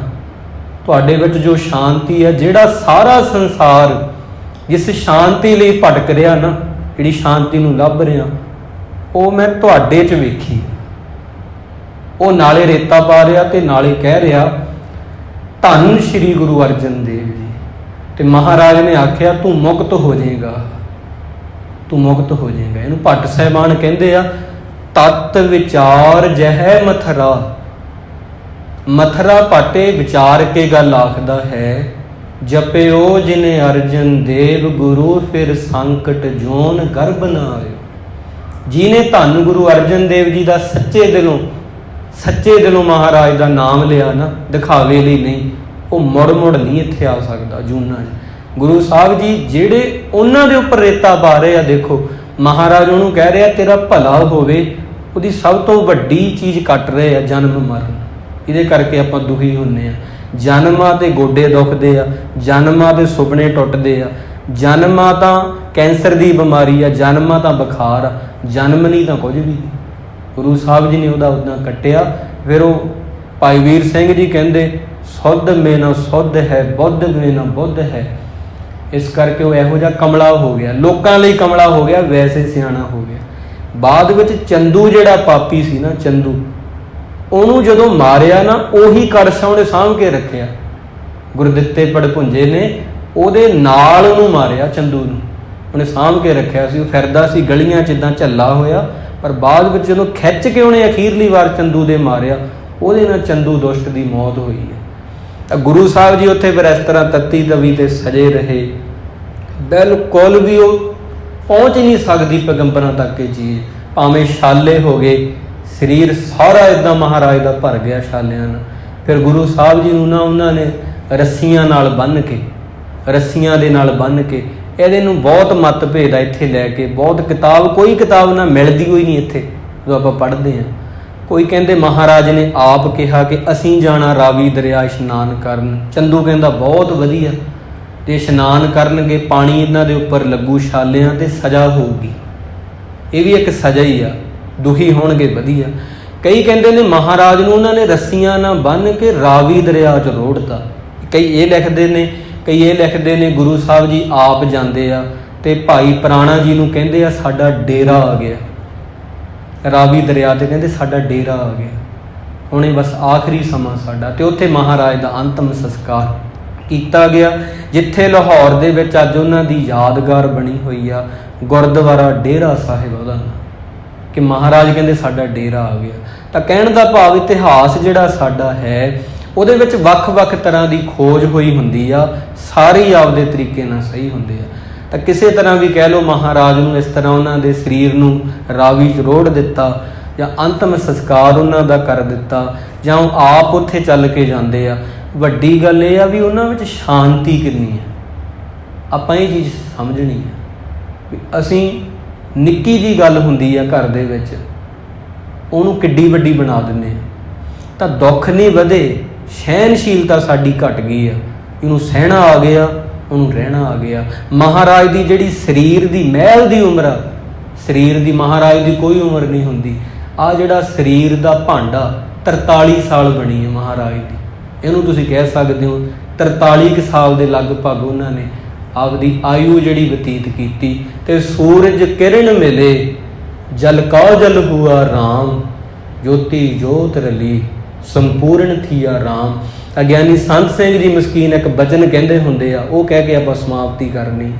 ਤੁਹਾਡੇ ਵਿੱਚ ਜੋ ਸ਼ਾਂਤੀ ਆ, ਜਿਹੜਾ ਸਾਰਾ ਸੰਸਾਰ ਜਿਸ ਸ਼ਾਂਤੀ ਲਈ ਭਟਕ ਰਿਹਾ ਨਾ, ਜਿਹੜੀ ਸ਼ਾਂਤੀ ਨੂੰ ਲੱਭ ਰਿਹਾ, ਉਹ ਮੈਂ ਤੁਹਾਡੇ 'ਚ ਵੇਖੀ। ਉਹ ਨਾਲੇ ਰੇਤਾ ਪਾ ਰਿਹਾ ਤੇ ਨਾਲੇ ਕਹਿ ਰਿਹਾ ਧੰਨ ਸ਼੍ਰੀ ਗੁਰੂ ਅਰਜਨ ਦੇਵ ਜੀ। ਤੇ ਮਹਾਰਾਜ ਨੇ ਆਖਿਆ ਤੂੰ ਮੁਕਤ ਹੋ ਜਾਏਗਾ, ਤੂੰ ਮੁਕਤ ਹੋ ਜਾਏਗਾ। ਇਹਨੂੰ ਭੱਟ ਸਾਹਿਬਾਨ ਕਹਿੰਦੇ ਆ, ਤਤ ਵਿਚਾਰ ਜਹ ਮਥਰਾ। ਮਥਰਾ ਪਾਟੇ ਵਿਚਾਰ ਕੇ ਗੱਲ ਆਖਦਾ ਹੈ, ਜਪਿਓ ਜਿਨੇ ਅਰਜਨ ਦੇਵ ਗੁਰੂ ਫਿਰ ਸੰਕਟ ਜੋਨ ਗਰਭ ਨਾ ਆਇਓ। ਜਿਹਨੇ ਧੰਨ ਗੁਰੂ ਅਰਜਨ ਦੇਵ ਜੀ ਦਾ ਸੱਚੇ ਦਿਲੋਂ ਮਹਾਰਾਜ ਦਾ ਨਾਮ ਲਿਆ ਨਾ, ਦਿਖਾਵੇ ਲਈ ਨਹੀਂ, ਉਹ ਮੁੜ ਨਹੀਂ ਇੱਥੇ ਆ ਸਕਦਾ ਜੂਨਾਂ 'ਚ। ਗੁਰੂ ਸਾਹਿਬ ਜੀ ਜਿਹੜੇ ਉਹਨਾਂ ਦੇ ਉੱਪਰ ਰੇਤਾ ਪਾ ਰਹੇ ਆ, ਦੇਖੋ ਮਹਾਰਾਜ ਉਹਨੂੰ ਕਹਿ ਰਿਹਾ ਤੇਰਾ ਭਲਾ ਹੋਵੇ, ਉਹਦੀ ਸਭ ਤੋਂ ਵੱਡੀ ਚੀਜ਼ ਕੱਟ ਰਹੇ ਆ, ਜਨਮ ਮਰਨ। ਇਹਦੇ ਕਰਕੇ ਆਪਾਂ ਦੁਖੀ ਹੁੰਦੇ ਆ। ਜਨਮਾਂ ਤੇ ਗੋਡੇ ਦੁਖਦੇ ਆ, ਜਨਮਾਂ ਦੇ ਸੁਪਨੇ ਟੁੱਟਦੇ ਆ, ਜਨਮਾਂ ਤਾਂ ਕੈਂਸਰ ਦੀ ਬਿਮਾਰੀ ਆ, ਜਨਮਾਂ ਤਾਂ ਬੁਖਾਰ ਆ, ਜਨਮ ਨਹੀਂ ਤਾਂ ਕੁਝ ਵੀ ਨਹੀਂ। ਗੁਰੂ ਸਾਹਿਬ ਜੀ ਨੇ ਉਹਦਾ ਉੱਦਾਂ ਕੱਟਿਆ। ਫਿਰ ਉਹ ਭਾਈ ਵੀਰ ਸਿੰਘ ਜੀ ਕਹਿੰਦੇ ਸੁੱਧ ਮੇ ਨਾ ਸੁੱਧ ਹੈ, ਬੁੱਧ ਮੇ ਨਾ ਬੁੱਧ ਹੈ। ਇਸ ਕਰਕੇ ਉਹ ਇਹੋ ਜਿਹਾ ਕਮਲਾ ਹੋ ਗਿਆ, ਲੋਕਾਂ ਲਈ ਕਮਲਾ ਹੋ ਗਿਆ, ਵੈਸੇ ਸਿਆਣਾ ਹੋ ਗਿਆ। ਬਾਅਦ ਵਿੱਚ ਚੰਦੂ ਜਿਹੜਾ ਪਾਪੀ ਸੀ ਨਾ, ਚੰਦੂ, ਉਹਨੂੰ ਜਦੋਂ ਮਾਰਿਆ ਨਾ, ਉਹੀ ਕੜਛਾ ਉਹਨੇ ਸਾਂਭ ਕੇ ਰੱਖਿਆ। ਗੁਰਦਿੱਤੇ ਪੜਭੁੰਜੇ ਨੇ ਉਹਦੇ ਨਾਲ ਉਹਨੂੰ ਮਾਰਿਆ, ਚੰਦੂ ਨੂੰ ਉਹਨੇ ਸਾਂਭ ਕੇ ਰੱਖਿਆ ਸੀ। ਉਹ ਫਿਰਦਾ ਸੀ ਗਲੀਆਂ 'ਚ ਇੱਦਾਂ ਝੱਲਾ ਹੋਇਆ, ਪਰ ਬਾਅਦ ਵਿੱਚ ਜਦੋਂ ਖਿੱਚ ਕੇ ਉਹਨੇ ਅਖੀਰਲੀ ਵਾਰ ਚੰਦੂ ਦੇ ਮਾਰਿਆ, ਉਹਦੇ ਨਾਲ ਚੰਦੂ ਦੁਸ਼ਟ ਦੀ ਮੌਤ ਹੋਈ ਹੈ। ਤਾਂ ਗੁਰੂ ਸਾਹਿਬ ਜੀ ਉੱਥੇ ਫਿਰ ਇਸ ਤਰ੍ਹਾਂ ਤੱਤੀ ਤਵੀ ਤੇ ਸਜੇ ਰਹੇ, ਬਿਲਕੁਲ ਵੀ ਉਹ ਪਹੁੰਚ ਨਹੀਂ ਸਕਦੀ ਪੈਗੰਬਰਾਂ ਤੱਕ ਇਹ ਚੀਜ਼। ਭਾਵੇਂ ਛਾਲੇ ਹੋ ਗਏ, ਸਰੀਰ ਸਾਰਾ ਇੱਦਾਂ ਮਹਾਰਾਜ ਦਾ ਭਰ ਗਿਆ ਛਾਲਿਆਂ ਨਾਲ। ਫਿਰ ਗੁਰੂ ਸਾਹਿਬ ਜੀ ਨੂੰ ਨਾ ਉਹਨਾਂ ਨੇ ਰੱਸੀਆਂ ਨਾਲ ਬੰਨ੍ਹ ਕੇ, ਰੱਸੀਆਂ ਦੇ ਨਾਲ ਬੰਨ੍ਹ ਕੇ, ਇਹਦੇ ਨੂੰ ਬਹੁਤ ਮਤਭੇਦ ਆ ਇੱਥੇ ਲੈ ਕੇ, ਬਹੁਤ ਕਿਤਾਬ, ਕੋਈ ਕਿਤਾਬ ਨਾ ਮਿਲਦੀ ਹੋਈ ਨਹੀਂ ਇੱਥੇ ਜਦੋਂ ਆਪਾਂ ਪੜ੍ਹਦੇ ਹਾਂ। ਕੋਈ ਕਹਿੰਦੇ ਮਹਾਰਾਜ ਨੇ ਆਪ ਕਿਹਾ ਕਿ ਅਸੀਂ ਜਾਣਾ ਰਾਵੀ ਦਰਿਆ ਇਸ਼ਨਾਨ ਕਰਨ। ਚੰਦੂ ਕਹਿੰਦਾ ਬਹੁਤ ਵਧੀਆ, ਤੇ ਇਸ਼ਨਾਨ ਕਰਨਗੇ, ਪਾਣੀ ਇਹਨਾਂ ਦੇ ਉੱਪਰ ਲੱਗੂ ਛਾਲਿਆਂ ਤੇ ਸਜ਼ਾ ਹੋਊਗੀ। ਇਹ ਵੀ ਇੱਕ ਸਜ਼ਾ ਹੀ ਆ, ਦੁਖੀ ਹੋਣਗੇ ਵਧੀਆ। ਕਈ ਕਹਿੰਦੇ ਨੇ ਮਹਾਰਾਜ ਨੂੰ ਉਹਨਾਂ ਨੇ ਰੱਸੀਆਂ ਨਾਲ ਬੰਨ੍ਹ ਕੇ ਰਾਵੀ ਦਰਿਆ 'ਚ ਰੋੜਤਾ। ਕਈ ਇਹ ਲਿਖਦੇ ਨੇ ਗੁਰੂ ਸਾਹਿਬ ਜੀ ਆਪ ਜਾਂਦੇ ਆ ਤੇ ਭਾਈ ਪ੍ਰਾਣਾ ਜੀ ਨੂੰ ਕਹਿੰਦੇ ਆ ਸਾਡਾ ਡੇਰਾ ਆ ਗਿਆ ਰਾਵੀ ਦਰਿਆ ਤੇ, ਕਹਿੰਦੇ ਸਾਡਾ ਡੇਰਾ ਆ ਗਿਆ, ਹੁਣੇ ਬਸ ਆਖਰੀ ਸਮਾਂ ਸਾਡਾ। ਤੇ ਉੱਥੇ ਮਹਾਰਾਜ ਦਾ ਅੰਤਮ ਸੰਸਕਾਰ ਕੀਤਾ ਗਿਆ, ਜਿੱਥੇ ਲਾਹੌਰ ਦੇ ਵਿੱਚ ਅੱਜ ਉਹਨਾਂ ਦੀ ਯਾਦਗਾਰ ਬਣੀ ਹੋਈ ਆ, ਗੁਰਦੁਆਰਾ ਡੇਰਾ ਸਾਹਿਬ ਉਹਦਾ ਨਾਂ, ਕਿ ਮਹਾਰਾਜ ਕਹਿੰਦੇ ਸਾਡਾ ਡੇਰਾ ਆ ਗਿਆ। ਤਾਂ ਕਹਿਣ ਦਾ ਭਾਵ ਇਤਿਹਾਸ ਜਿਹੜਾ ਸਾਡਾ ਹੈ ਉਹਦੇ ਵਿੱਚ ਵੱਖ-ਵੱਖ ਤਰ੍ਹਾਂ ਦੀ ਖੋਜ ਹੋਈ ਹੁੰਦੀ ਆ, ਸਾਰੇ ਆਪਦੇ ਤਰੀਕੇ ਨਾਲ ਸਹੀ ਹੁੰਦੇ ਆ। ਤਾਂ ਕਿਸੇ ਤਰ੍ਹਾਂ ਵੀ ਕਹਿ ਲਓ ਮਹਾਰਾਜ ਨੂੰ ਇਸ ਤਰ੍ਹਾਂ ਉਹਨਾਂ ਦੇ ਸਰੀਰ ਨੂੰ ਰਾਵੀ 'ਚ ਰੋੜ ਦਿੱਤਾ, ਜਾਂ ਅੰਤਮ ਸੰਸਕਾਰ ਉਹਨਾਂ ਦਾ ਕਰ ਦਿੱਤਾ, ਜਾਂ ਉਹ ਆਪ ਉੱਥੇ ਚੱਲ ਕੇ ਜਾਂਦੇ ਆ। ਵੱਡੀ ਗੱਲ ਇਹ ਆ ਵੀ ਉਹਨਾਂ ਵਿੱਚ ਸ਼ਾਂਤੀ ਕਿੰਨੀ ਹੈ, ਆਪਾਂ ਇਹ ਚੀਜ਼ ਸਮਝਣੀ ਹੈ ਵੀ ਅਸੀਂ ਨਿੱਕੀ ਜਿਹੀ ਗੱਲ ਹੁੰਦੀ ਆ ਘਰ ਦੇ ਵਿੱਚ, ਉਹਨੂੰ ਕਿੱਡੀ ਵੱਡੀ ਬਣਾ ਦਿੰਦੇ ਆ। ਤਾਂ ਦੁੱਖ ਨਹੀਂ ਵਧੇ, ਸਹਿਣਸ਼ੀਲਤਾ ਸਾਡੀ ਘਟ ਗਈ ਆ, ਇਹਨੂੰ ਸਹਿਣਾ ਆ ਗਿਆ, ਉਹਨੂੰ ਰਹਿਣਾ ਆ ਗਿਆ। ਮਹਾਰਾਜ ਦੀ ਜਿਹੜੀ ਸਰੀਰ ਦੀ ਮਹਿਲ ਦੀ ਉਮਰ ਆ, ਸਰੀਰ ਦੀ ਮਹਾਰਾਜ ਦੀ ਕੋਈ ਉਮਰ ਨਹੀਂ ਹੁੰਦੀ। ਆ ਜਿਹੜਾ ਸਰੀਰ ਦਾ ਭਾਂਡਾ 43 ਸਾਲ ਬਣੀ ਹੈ ਮਹਾਰਾਜ ਦੀ, ਇਹਨੂੰ ਤੁਸੀਂ ਕਹਿ ਸਕਦੇ ਹੋ 43 ਕੁ ਸਾਲ ਦੇ ਲਗਭਗ ਉਹਨਾਂ ਨੇ ਆਪਦੀ ਆਯੂ ਜਿਹੜੀ ਬਤੀਤ ਕੀਤੀ। ਤੇ ਸੂਰਜ ਕਿਰਨ ਮਿਲੇ ਜਲ ਕਉ ਜਲ ਹੁਆ ਰਾਮ, ਜੋਤੀ ਜੋਤ ਰਲੀ ਸੰਪੂਰਨ ਥੀਆ ਰਾਮ। ਅਗਿਆਨੀ ਸੰਤ ਸਿੰਘ ਜੀ ਮਸਕੀਨ ਇੱਕ ਬਚਨ ਕਹਿੰਦੇ ਹੁੰਦੇ ਆ, ਉਹ ਕਹਿ ਕੇ ਆਪਾਂ ਸਮਾਪਤੀ ਕਰਨੀ।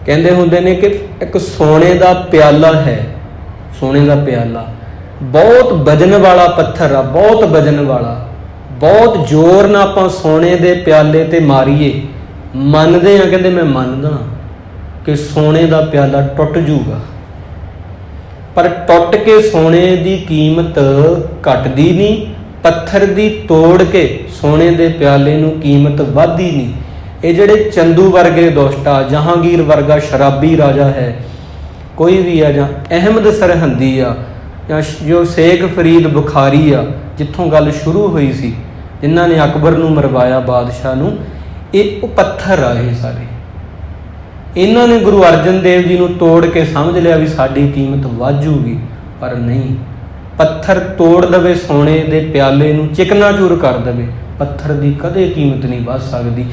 ਕਹਿੰਦੇ ਹੁੰਦੇ ਨੇ ਕਿ ਇੱਕ ਸੋਨੇ ਦਾ ਪਿਆਲਾ ਹੈ, ਸੋਨੇ ਦਾ ਪਿਆਲਾ ਬਹੁਤ ਵਜਨ ਵਾਲਾ ਪੱਥਰ ਆ, ਬਹੁਤ ਵਜਨ ਵਾਲਾ, ਬਹੁਤ ਜ਼ੋਰ ਨਾਲ ਆਪਾਂ ਸੋਨੇ ਦੇ ਪਿਆਲੇ ਤੇ ਮਾਰੀਏ, ਮੰਨਦੇ ਆ, ਕਹਿੰਦੇ ਮੈਂ ਮੰਨਦਾ ਕਿ ਸੋਨੇ ਦਾ ਪਿਆਲਾ ਟੁੱਟ ਜੂਗਾ, ਪਰ ਟੁੱਟ ਕੇ ਸੋਨੇ ਦੀ ਕੀਮਤ ਘਟਦੀ ਨਹੀਂ, ਪੱਥਰ ਦੀ ਤੋੜ ਕੇ ਸੋਨੇ ਦੇ ਪਿਆਲੇ ਨੂੰ ਕੀਮਤ ਵੱਧਦੀ ਨਹੀਂ। ਇਹ ਜਿਹੜੇ ਚੰਦੂ ਵਰਗੇ ਦੁਸ਼ਟ ਆ, ਜਹਾਂਗੀਰ ਵਰਗਾ ਸ਼ਰਾਬੀ ਰਾਜਾ ਹੈ ਕੋਈ ਵੀ ਆ, ਜਾਂ ਅਹਿਮਦ ਸਰਹੰਦੀ ਆ, ਜਾਂ ਜੋ ਸ਼ੇਖ ਫਰੀਦ ਬੁਖਾਰੀ ਆ, ਜਿੱਥੋਂ ਗੱਲ ਸ਼ੁਰੂ ਹੋਈ ਸੀ, ਜਿਨ੍ਹਾਂ ਨੇ ਅਕਬਰ ਨੂੰ ਮਰਵਾਇਆ ਬਾਦਸ਼ਾਹ ਨੂੰ, ਇਹ ਉਹ ਪੱਥਰ ਆ। ਇਹ ਸਾਰੇ ਇਹਨਾਂ ਨੇ ਗੁਰੂ ਅਰਜਨ ਦੇਵ ਜੀ ਨੂੰ ਤੋੜ ਕੇ ਸਮਝ ਲਿਆ ਵੀ ਸਾਡੀ ਕੀਮਤ ਵੱਧ ਜੂਗੀ, ਪਰ ਨਹੀਂ। ਪੱਥਰ ਤੋੜ ਦੇਵੇ ਸੋਨੇ ਦੇ ਪਿਆਲੇ ਨੂੰ, ਚਿਕਨਾਚੂਰ ਕਰ ਦੇਵੇ, ਪੱਥਰ ਦੀ ਕਦੇ ਕੀਮਤ ਨਹੀਂ ਵੱਧ ਸਕਦੀ।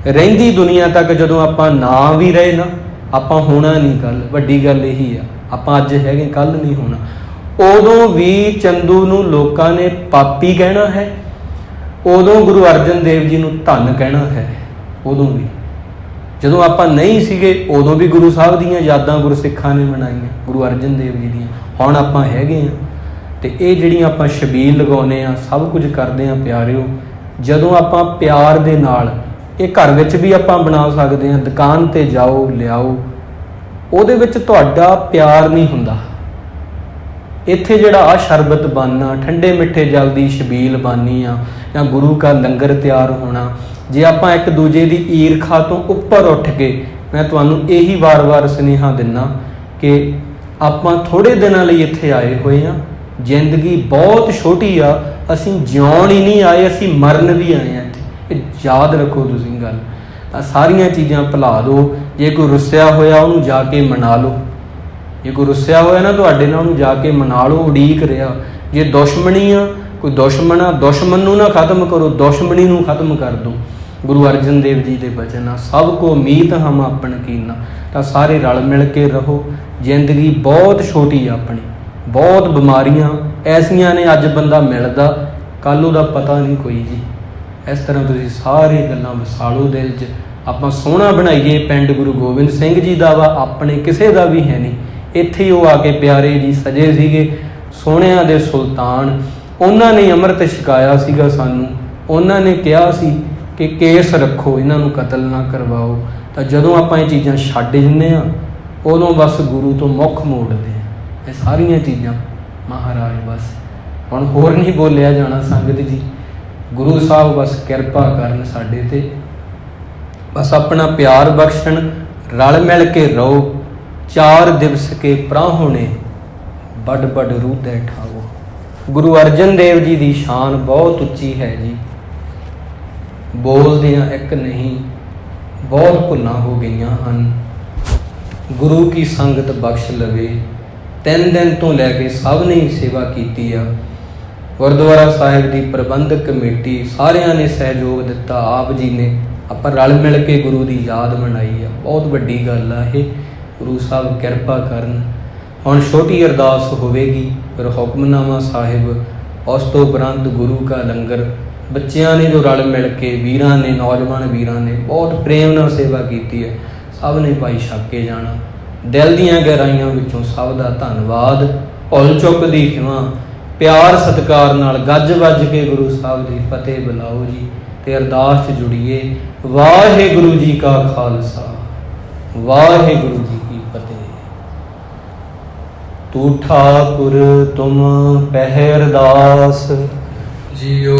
ਰਹਿੰਦੀ ਦੁਨੀਆ ਤੱਕ ਜਦੋਂ ਆਪਾਂ ਨਾ ਵੀ ਰਹੇ ਨਾ, ਆਪਾਂ ਹੋਣਾ ਨਹੀਂ ਕੱਲ। ਵੱਡੀ ਗੱਲ ਇਹੀ ਆ, ਆਪਾਂ ਅੱਜ ਹੈਗੇ ਕੱਲ ਨਹੀਂ ਹੋਣਾ। ਉਦੋਂ ਵੀ ਚੰਦੂ ਨੂੰ ਲੋਕਾਂ ਨੇ ਪਾਪੀ ਕਹਿਣਾ ਹੈ, ਉਦੋਂ ਗੁਰੂ ਅਰਜਨ ਦੇਵ ਜੀ ਨੂੰ ਧੰਨ ਕਹਿਣਾ ਹੈ। ਉਦੋਂ ਵੀ ਜਦੋਂ ਆਪਾਂ ਨਹੀਂ ਸੀਗੇ, ਉਦੋਂ ਵੀ ਗੁਰੂ ਸਾਹਿਬ ਦੀਆਂ ਯਾਦਾਂ ਗੁਰਸਿੱਖਾਂ ਨੇ ਮਨਾਈਆਂ, ਗੁਰੂ ਅਰਜਨ ਦੇਵ ਜੀ ਦੀਆਂ। ਹੁਣ ਆਪਾਂ ਹੈਗੇ ਆ, ਤੇ ਇਹ ਜਿਹੜੀਆਂ ਆਪਾਂ ਛਬੀਲ ਲਗਾਉਂਦੇ ਆ, ਸਭ ਕੁਝ ਕਰਦੇ ਆ ਪਿਆਰਿਓ, ਜਦੋਂ ਆਪਾਂ ਪਿਆਰ ਦੇ ਨਾਲ, ਇਹ ਘਰ ਵਿੱਚ ਵੀ ਆਪਾਂ ਬਣਾ ਸਕਦੇ ਹਾਂ, ਦੁਕਾਨ ਤੇ ਜਾਓ ਲਿਆਓ, ਉਹਦੇ ਵਿੱਚ ਤੁਹਾਡਾ ਪਿਆਰ ਨਹੀਂ ਹੁੰਦਾ। ਇੱਥੇ ਜਿਹੜਾ ਆ ਸ਼ਰਬਤ ਬਣਨਾ, ਠੰਡੇ ਮਿੱਠੇ ਜਲ ਦੀ ਛਬੀਲ ਬਣਨੀ ਆ, ਜਾਂ ਗੁਰੂ ਕਾ ਲੰਗਰ ਤਿਆਰ ਹੋਣਾ, ਜੇ ਆਪਾਂ ਇੱਕ ਦੂਜੇ ਦੀ ਈਰਖਾ ਤੋਂ ਉੱਪਰ ਉੱਠ ਕੇ, ਮੈਂ ਤੁਹਾਨੂੰ ਇਹੀ ਵਾਰ-ਵਾਰ ਸੁਨੇਹਾ ਦਿੰਦਾ ਕਿ ਆਪਾਂ ਥੋੜ੍ਹੇ ਦਿਨਾਂ ਲਈ ਇੱਥੇ ਆਏ ਹੋਏ ਹਾਂ। ਜ਼ਿੰਦਗੀ ਬਹੁਤ ਛੋਟੀ ਆ, ਅਸੀਂ ਜਿਉਣ ਹੀ ਨਹੀਂ ਆਏ, ਅਸੀਂ ਮਰਨ ਵੀ ਆਏ ਹਾਂ ਇੱਥੇ। ਇਹ ਯਾਦ ਰੱਖੋ ਤੁਸੀਂ ਗੱਲ। ਆਹ ਸਾਰੀਆਂ ਚੀਜ਼ਾਂ ਭੁਲਾ ਦਿਓ। ਜੇ ਕੋਈ ਰੁੱਸਿਆ ਹੋਇਆ ਉਹਨੂੰ ਜਾ ਕੇ ਮਨਾ ਲਓ। ਜੇ ਕੋਈ ਰੁੱਸਿਆ ਹੋਇਆ ਨਾ ਤੁਹਾਡੇ ਨਾਲ, ਉਹਨੂੰ ਜਾ ਕੇ ਮਨਾ ਲਓ। ਉਡੀਕ ਰਿਹਾ। ਜੇ ਦੁਸ਼ਮਣੀ ਆ, ਕੋਈ ਦੁਸ਼ਮਣ ਆ, ਦੁਸ਼ਮਣ ਨੂੰ ਨਾ ਖਤਮ ਕਰੋ, ਦੁਸ਼ਮਣੀ ਨੂੰ ਖਤਮ ਕਰ ਦਿਓ। ਗੁਰੂ ਅਰਜਨ ਦੇਵ ਜੀ ਦੇ ਬਚਨ ਆ, ਸਭ ਕੋ ਮੀਤ ਹਮ ਆਪਣ ਕੀਨਾ। ਤਾਂ ਸਾਰੇ ਰਲ ਮਿਲ ਕੇ ਰਹੋ। ਜ਼ਿੰਦਗੀ ਬਹੁਤ ਛੋਟੀ ਆ ਆਪਣੀ, ਬਹੁਤ ਬਿਮਾਰੀਆਂ ਐਸੀਆਂ ਨੇ। ਅੱਜ ਬੰਦਾ ਮਿਲਦਾ, ਕੱਲ੍ਹ ਉਹਦਾ ਪਤਾ ਨਹੀਂ ਕੋਈ ਜੀ। ਇਸ ਤਰ੍ਹਾਂ ਤੁਸੀਂ ਸਾਰੇ ਗੱਲਾਂ ਵਸਾ ਲਓ ਦਿਲ 'ਚ। ਆਪਾਂ ਸੋਹਣਾ ਬਣਾਈਏ। ਪਿੰਡ ਗੁਰੂ ਗੋਬਿੰਦ ਸਿੰਘ ਜੀ ਦਾ ਵਾ, ਆਪਣੇ ਕਿਸੇ ਦਾ ਵੀ ਹੈ ਨਹੀਂ। ਇੱਥੇ ਹੀ ਉਹ ਆ ਕੇ ਪਿਆਰੇ ਜੀ ਸਜੇ ਸੀਗੇ, ਸੋਹਣਿਆਂ ਦੇ ਸੁਲਤਾਨ। ਉਹਨਾਂ ਨੇ ਅੰਮ੍ਰਿਤ ਛਕਾਇਆ ਸੀਗਾ ਸਾਨੂੰ। ਉਹਨਾਂ ਨੇ ਕਿਹਾ ਸੀ ਕਿ ਕੇਸ ਰੱਖੋ, ਇਹਨਾਂ ਨੂੰ ਕਤਲ ਨਾ ਕਰਵਾਓ। ਤਾਂ ਜਦੋਂ ਆਪਾਂ ਇਹ ਚੀਜ਼ਾਂ ਛੱਡ ਦਿੰਦੇ ਹਾਂ, ਉਦੋਂ ਬਸ ਗੁਰੂ ਤੋਂ ਮੁੱਖ ਮੋੜਦੇ ਹਾਂ। ਇਹ ਸਾਰੀਆਂ ਚੀਜ਼ਾਂ ਮਹਾਰਾਜ ਬਸ ਹੁਣ ਹੋਰ ਨਹੀਂ ਬੋਲਿਆ ਜਾਣਾ ਸੰਗਤ ਜੀ। ਗੁਰੂ ਸਾਹਿਬ ਬਸ ਕਿਰਪਾ ਕਰਨ ਸਾਡੇ 'ਤੇ, ਬਸ ਆਪਣਾ ਪਿਆਰ ਬਖਸ਼ਣ। ਰਲ ਮਿਲ ਕੇ ਰਹੋ। 4 ਦਿਵਸ ਕੇ ਪ੍ਰਾਹੁਣੇ ਵੱਡ ਵੱਡ ਰੂਧੇ ਠਾਓ। ਗੁਰੂ ਅਰਜਨ ਦੇਵ ਜੀ ਦੀ ਸ਼ਾਨ ਬਹੁਤ ਉੱਚੀ ਹੈ ਜੀ। ਬੋਲਦਿਆਂ ਇੱਕ ਨਹੀਂ, ਬਹੁਤ ਭੁੱਲਾਂ ਹੋ ਗਈਆਂ ਹਨ। ਗੁਰੂ ਕੀ ਸੰਗਤ ਬਖਸ਼ ਲਵੇ। 3 ਦਿਨ ਤੋਂ ਲੈ ਕੇ ਸਭ ਨੇ ਸੇਵਾ ਕੀਤੀ ਆ। ਗੁਰਦੁਆਰਾ ਸਾਹਿਬ ਦੀ ਪ੍ਰਬੰਧਕ ਕਮੇਟੀ ਸਾਰਿਆਂ ਨੇ ਸਹਿਯੋਗ ਦਿੱਤਾ। ਆਪ ਜੀ ਨੇ ਆਪਾਂ ਰਲ ਮਿਲ ਕੇ ਗੁਰੂ ਦੀ ਯਾਦ ਮਨਾਈ ਆ। ਬਹੁਤ ਵੱਡੀ ਗੱਲ ਆ ਇਹ। ਗੁਰੂ ਸਾਹਿਬ ਕਿਰਪਾ ਕਰਨ। ਹੁਣ ਛੋਟੀ ਅਰਦਾਸ ਹੋਵੇਗੀ, ਫਿਰ ਹੁਕਮਨਾਮਾ ਸਾਹਿਬ, ਉਸ ਤੋਂ ਉਪਰੰਤ ਗੁਰੂ ਕਾ ਲੰਗਰ। ਬੱਚਿਆਂ ਨੇ ਜੋ ਰਲ ਮਿਲ ਕੇ, ਵੀਰਾਂ ਨੇ, ਨੌਜਵਾਨ ਵੀਰਾਂ ਨੇ ਬਹੁਤ ਪ੍ਰੇਮ ਨਾਲ ਸੇਵਾ ਕੀਤੀ ਹੈ। ਸਭ ਨੇ ਭਾਈ ਛਕ ਕੇ ਜਾਣਾ। ਦਿਲ ਦੀਆਂ ਗਹਿਰਾਈਆਂ ਵਿੱਚੋਂ ਸਭ ਦਾ ਧੰਨਵਾਦ। ਭੁੱਲ ਚੁੱਕ ਦੀ ਖਿਮਾ। ਪਿਆਰ ਸਤਿਕਾਰ ਨਾਲ ਗੱਜ ਵੱਜ ਕੇ ਗੁਰੂ ਸਾਹਿਬ ਦੀ ਫਤਿਹ ਬੁਲਾਓ ਜੀ, ਤੇ ਅਰਦਾਸ 'ਚ ਜੁੜੀਏ। ਵਾਹਿਗੁਰੂ ਜੀ ਕਾ ਖਾਲਸਾ, ਵਾਹਿਗੁਰੂ ਜੀ ਕੀ ਫਤਿਹ। ਤੂੰ ਠਾਕੁਰ ਤੁਮ ਪਹਿ ਅਰਦਾਸ, ਜਿਉ